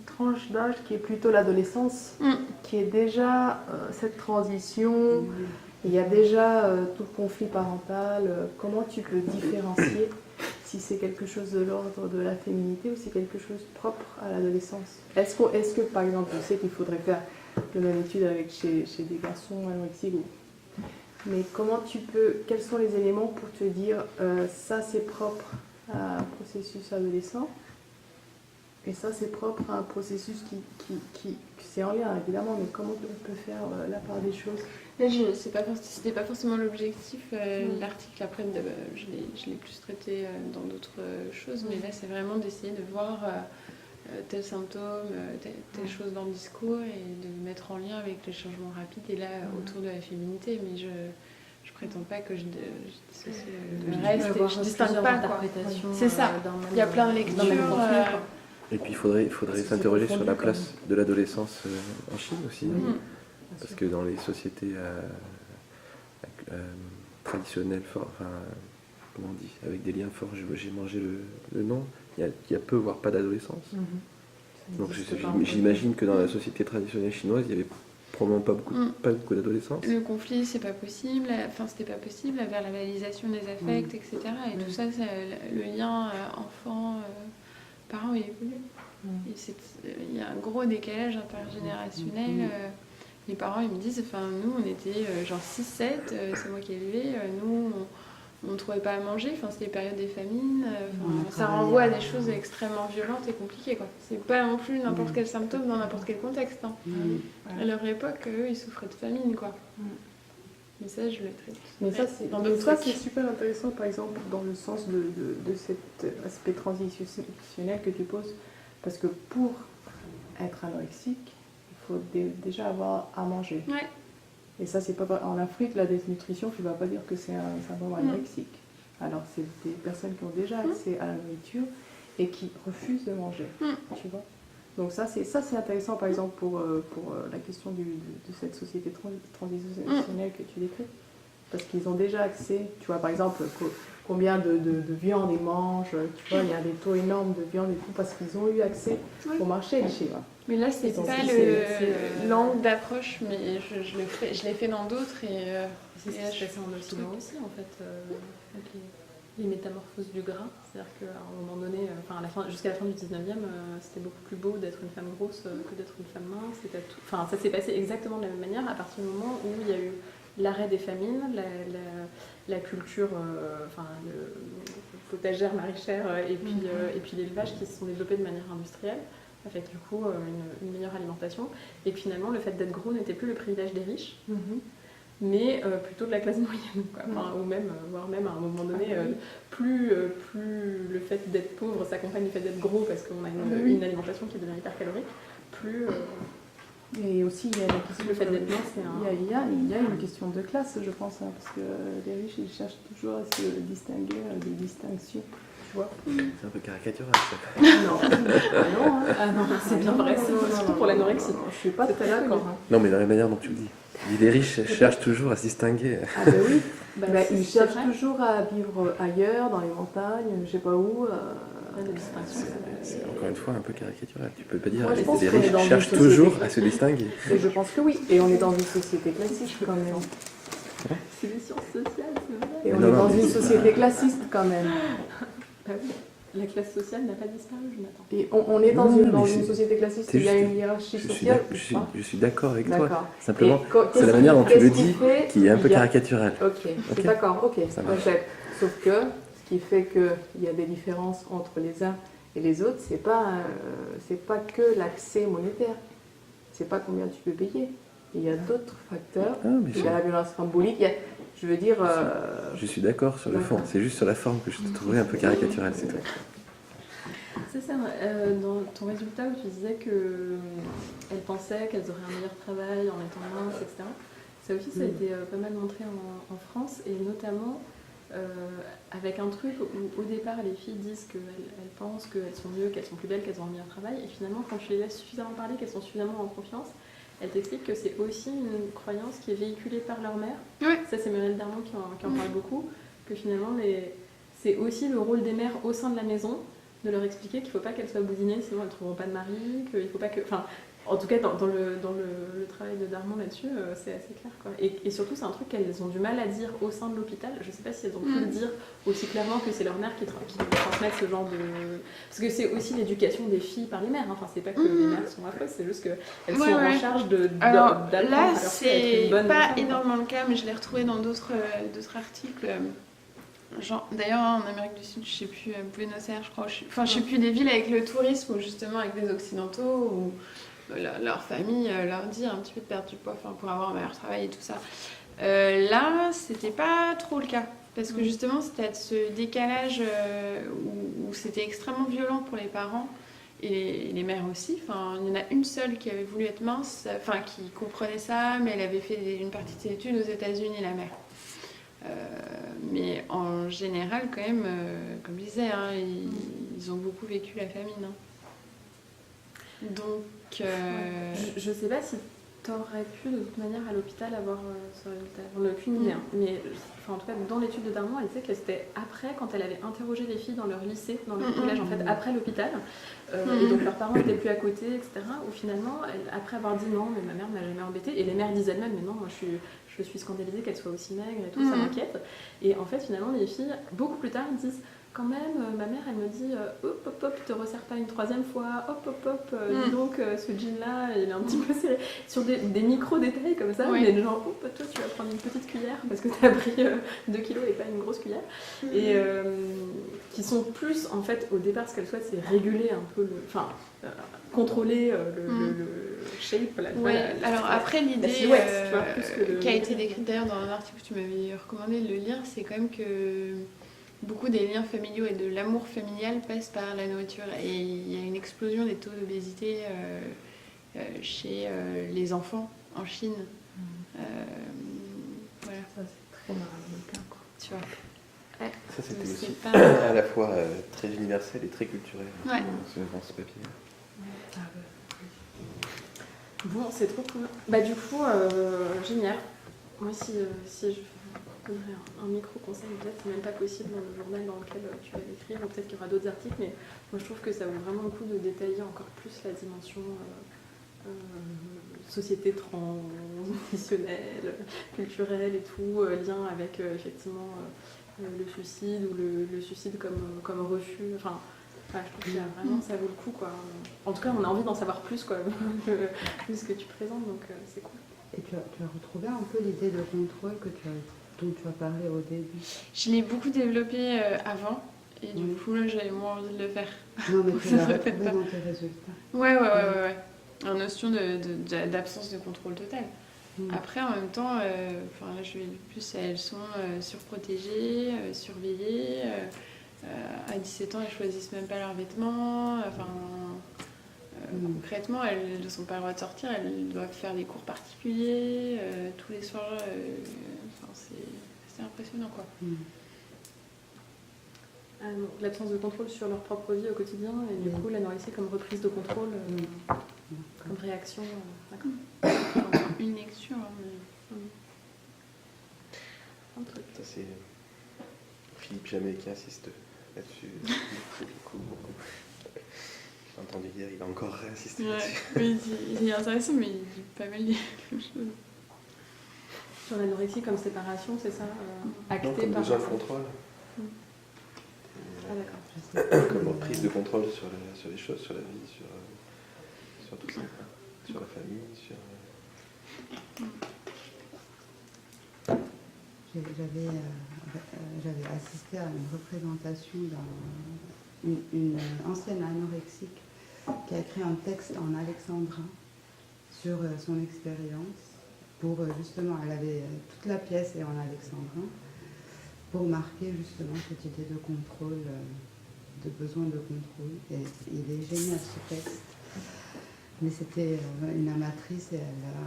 tranche d'âge qui est plutôt l'adolescence, qui est déjà cette transition, il y a déjà tout le conflit parental. Comment tu peux différencier si c'est quelque chose de l'ordre de la féminité ou si c'est quelque chose propre à l'adolescence? Est-ce que, par exemple, je sais qu'il faudrait faire la même étude chez des garçons anorexiques, mais quels sont les éléments pour te dire ça c'est propre à un processus adolescent et ça c'est propre à un processus qui c'est en lien évidemment, mais comment on peut faire la part des choses? Là, c'était pas forcément l'objectif. L'article, après, je l'ai plus traité dans d'autres choses, mais là, c'est vraiment d'essayer de voir tel symptôme, telle chose dans le discours et de mettre en lien avec les changements rapides et là, autour de la féminité. Mais je prétends pas que je dissocie le reste et je distingue pas, quoi. C'est ça. Il y a plein de lectures. Et puis il faudrait s'interroger sur la place de l'adolescence en Chine aussi. Parce que dans les sociétés traditionnelles, comment on dit, avec des liens forts, j'ai mangé le nom, il y a peu, voire pas d'adolescence. Donc j'imagine que dans la société traditionnelle chinoise, il n'y avait probablement pas beaucoup d'adolescence. Le conflit, c'est pas possible, c'était pas possible, la verbalisation des affects, etc. Et tout ça, le lien enfant-parent, il évolue. Il y a un gros décalage intergénérationnel. Les parents, ils me disent, nous, on était genre 6-7, c'est moi qui ai élevé, nous, on ne trouvait pas à manger, c'était les périodes des famines, ça renvoie à des choses extrêmement violentes et compliquées, quoi. C'est pas non plus n'importe quel symptôme dans n'importe quel contexte, hein. À leur époque, eux, ils souffraient de famine, quoi. Mais ça, je le traite. Mais ça, c'est super intéressant, par exemple, dans le sens de cet aspect transitionnel que tu poses, parce que pour être anorexique, il faut déjà avoir à manger. Ouais. Et ça, c'est pas en Afrique, la dénutrition, tu ne vas pas dire que c'est un syndrome anorexique. Alors, c'est des personnes qui ont déjà accès à la nourriture et qui refusent de manger. Tu vois. Donc ça, c'est intéressant, par exemple, pour la question de cette société transitionnelle que tu décris. Parce qu'ils ont déjà accès, tu vois, par exemple, combien de viande ils mangent, tu vois, il y a des taux énormes de viande et tout, parce qu'ils ont eu accès au marché du Chinois. Mais là, c'est pas l'angle d'approche, mais je l'ai fait dans d'autres et c'est ce qui se passait en Occident aussi, en fait, avec les métamorphoses du gras. C'est-à-dire qu'à un moment donné, jusqu'à la fin du 19e, c'était beaucoup plus beau d'être une femme grosse que d'être une femme mince. Ça s'est passé exactement de la même manière à partir du moment où il y a eu l'arrêt des famines, la culture, potagère, maraîchère et puis l'élevage qui se sont développés de manière industrielle, avec du coup une meilleure alimentation. Et finalement, le fait d'être gros n'était plus le privilège des riches, mais plutôt de la classe moyenne, quoi. Ou même, voire même à un moment donné, plus le fait d'être pauvre s'accompagne du fait d'être gros parce qu'on a une alimentation qui devient hyper calorique, plus... Et aussi, il y a la question le fait d'être mince, il y a une question de classe, je pense, hein, parce que les riches, ils cherchent toujours à se distinguer des distinctions, tu vois. C'est un peu caricatural, ça. Non, c'est bien vrai, surtout pour l'anorexie. Je suis pas très d'accord. Non, mais dans la manière dont tu le dis. Les riches cherchent toujours à se distinguer. Ah ben oui, ils cherchent toujours à vivre ailleurs, dans les montagnes, je sais pas où. C'est encore une fois un peu caricatural. Tu peux pas dire Moi, je que pense les qu'on est riches dans une cherchent société- toujours à se distinguer. Et je pense que oui. Et on est dans une société classique quand même. C'est des sciences sociales, c'est vrai. Et on Non, est non, dans mais une c'est société pas- classiste quand même. Bah oui. La classe sociale n'a pas disparu, Jonathan. Et on est dans Non, mais une c'est- société classiste, c'est il y a juste- une hiérarchie Je suis sociale. je suis d'accord avec toi. D'accord. Simplement, Et c'est la manière dont tu le qu'est-ce qui dis fait qui est un peu qu'il y a- caricatural. Ok, Ok. c'est d'accord, ok, Ça marche. j'accepte. Sauf que ce qui fait qu'il y a des différences entre les uns et les autres, c'est pas que l'accès monétaire. C'est pas combien tu peux payer. Il y a d'autres facteurs. Ah, mais Il y a la violence symbolique. Je veux dire. je suis d'accord sur le fond, c'est juste sur la forme que je te trouvais un peu caricaturale, c'est tout. C'est ça, dans ton résultat où tu disais qu'elles pensaient qu'elles auraient un meilleur travail en étant minces, etc. Ça aussi, ça a été pas mal montré en France, et notamment avec un truc où au départ les filles disent qu'elles pensent qu'elles sont mieux, qu'elles sont plus belles, qu'elles ont un meilleur travail, et finalement quand tu les laisses suffisamment parler, qu'elles sont suffisamment en confiance, elles t'expliquent que c'est aussi une croyance qui est véhiculée par leur mère. Ouais. Ça, c'est Muriel Darmon qui en parle beaucoup, que finalement c'est aussi le rôle des mères au sein de la maison, de leur expliquer qu'il ne faut pas qu'elles soient boudinées, sinon elles ne trouveront pas de mari, qu'il faut pas que... Enfin, en tout cas, dans le travail de Darmon là-dessus, c'est assez clair, quoi. Et surtout, c'est un truc qu'elles ont du mal à dire au sein de l'hôpital. Je ne sais pas si elles ont pu le dire aussi clairement que c'est leur mère qui transmettent ce genre de... Parce que c'est aussi l'éducation des filles par les mères. Enfin, c'est pas que les mères sont affreuses, c'est juste qu'elles sont en charge Alors d'apprendre là, à leur fille à être c'est une bonne pas enfant, quoi. énormément le cas, mais je l'ai retrouvé dans d'autres articles. Genre, d'ailleurs, en Amérique du Sud, je sais plus, Buenos Aires, je crois. Je sais plus, des villes avec le tourisme, ou justement avec des Occidentaux, où leur famille leur dit un petit peu de perdre du poids pour avoir un meilleur travail et tout ça. Là, c'était pas trop le cas. Parce que justement, c'était ce décalage où c'était extrêmement violent pour les parents et les mères aussi. Enfin, il y en a une seule qui avait voulu être mince, enfin qui comprenait ça, mais elle avait fait une partie de ses études aux États-Unis, la mère. Mais en général, quand même, comme je disais, hein, ils ont beaucoup vécu la famine. Hein. Donc, je sais pas si t'aurais pu de toute manière à l'hôpital avoir ce résultat. On n'a aucune idée, hein. Mais en tout cas, dans l'étude de Darmon, elle disait que c'était après, quand elle avait interrogé les filles dans leur lycée, dans leur collège, en fait, après l'hôpital, et donc leurs parents n'étaient plus à côté, etc., où finalement, après avoir dit non, mais ma mère ne m'a jamais embêtée, et les mères disent elles-mêmes, mais non, moi je suis scandalisée qu'elle soit aussi maigre et tout, ça m'inquiète. Et en fait, finalement, les filles, beaucoup plus tard, disent quand même, ma mère, elle me dit hop, hop, hop, te resserre pas une troisième fois, hop, hop, hop, dis donc, ce jean-là, il est un petit peu serré. Sur des micro-détails comme ça, mais genre, hop, toi, tu vas prendre une petite cuillère parce que t'as pris 2 kilos et pas une grosse cuillère. Et qui sont plus, en fait, au départ, ce qu'elles souhaitent, c'est réguler un peu contrôler le shape. Alors après, l'idée qui a été décrite d'ailleurs dans un article que tu m'avais recommandé de le lire, c'est quand même que beaucoup des liens familiaux et de l'amour familial passent par la nourriture. Et il y a une explosion des taux d'obésité chez les enfants en Chine. Voilà. Ça, c'est très américain, quoi. Tu vois. Ça, c'était aussi pas... à la fois très universel et très culturel dans ce papier. Bon, c'est trop cool. Bah du coup, génial. Moi, si je donnerais un micro-conseil, peut-être c'est même pas possible dans le journal dans lequel tu vas l'écrire, ou peut-être qu'il y aura d'autres articles, mais moi je trouve que ça vaut vraiment le coup de détailler encore plus la dimension société transitionnelle, culturelle et tout, lien avec effectivement le suicide ou le suicide comme refus. Enfin, je trouve qu'il y a vraiment, ça vaut le coup, quoi. En tout cas, on a envie d'en savoir plus, quoi, plus ce que tu présentes, donc c'est cool. Et tu as retrouvé un peu l'idée de contrôle dont tu as parlé au début? Je l'ai beaucoup développé avant, et du coup, là, j'avais moins envie de le faire. Non, mais tu l'as retrouvé dans tes résultats. Ouais. En notion d'absence de contrôle total. Après, en même temps, là, je vais plus, elles sont surprotégées, surveillées. À 17 ans, elles choisissent même pas leurs vêtements. Concrètement, elles ne sont pas le droit de sortir. Elles doivent faire des cours particuliers tous les soirs. C'est impressionnant, quoi. L'absence de contrôle sur leur propre vie au quotidien, et du coup, l'anorexie comme reprise de contrôle, comme réaction. D'accord. Une lecture, Ça, c'est Philippe Jamet qui insiste là-dessus. Beaucoup. J'ai entendu dire, il a encore réinsisté là-dessus. Oui, il est intéressant, mais il dit pas mal de choses. Sur l'anorexie comme séparation, c'est ça, acté non, comme par... besoin de contrôle. Ah d'accord. Comme reprise de contrôle sur les choses, sur la vie, sur tout ça, quoi. Sur la famille, sur... J'avais assisté à une représentation d'une ancienne anorexique qui a écrit un texte en alexandrin sur son expérience. pour justement, elle avait toute la pièce et en alexandrin, pour marquer justement cette idée de contrôle, de besoin de contrôle. Et il est génial ce texte. Mais c'était une amatrice et elle a,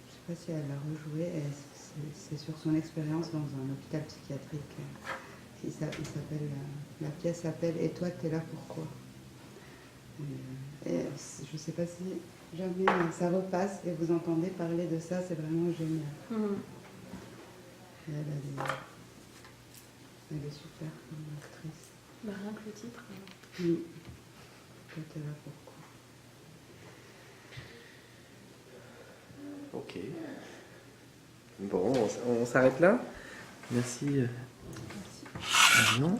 je ne sais pas si elle l'a rejoué, et c'est sur son expérience dans un hôpital psychiatrique. La pièce s'appelle « Et toi, t'es là pourquoi ?» Et je ne sais pas si jamais ça repasse et vous entendez parler de ça, c'est vraiment génial. Et elle est super comme actrice. Bah, rien que le titre. Toi, t'es là pourquoi? Ok. Bon, on s'arrête là. Merci. Marion.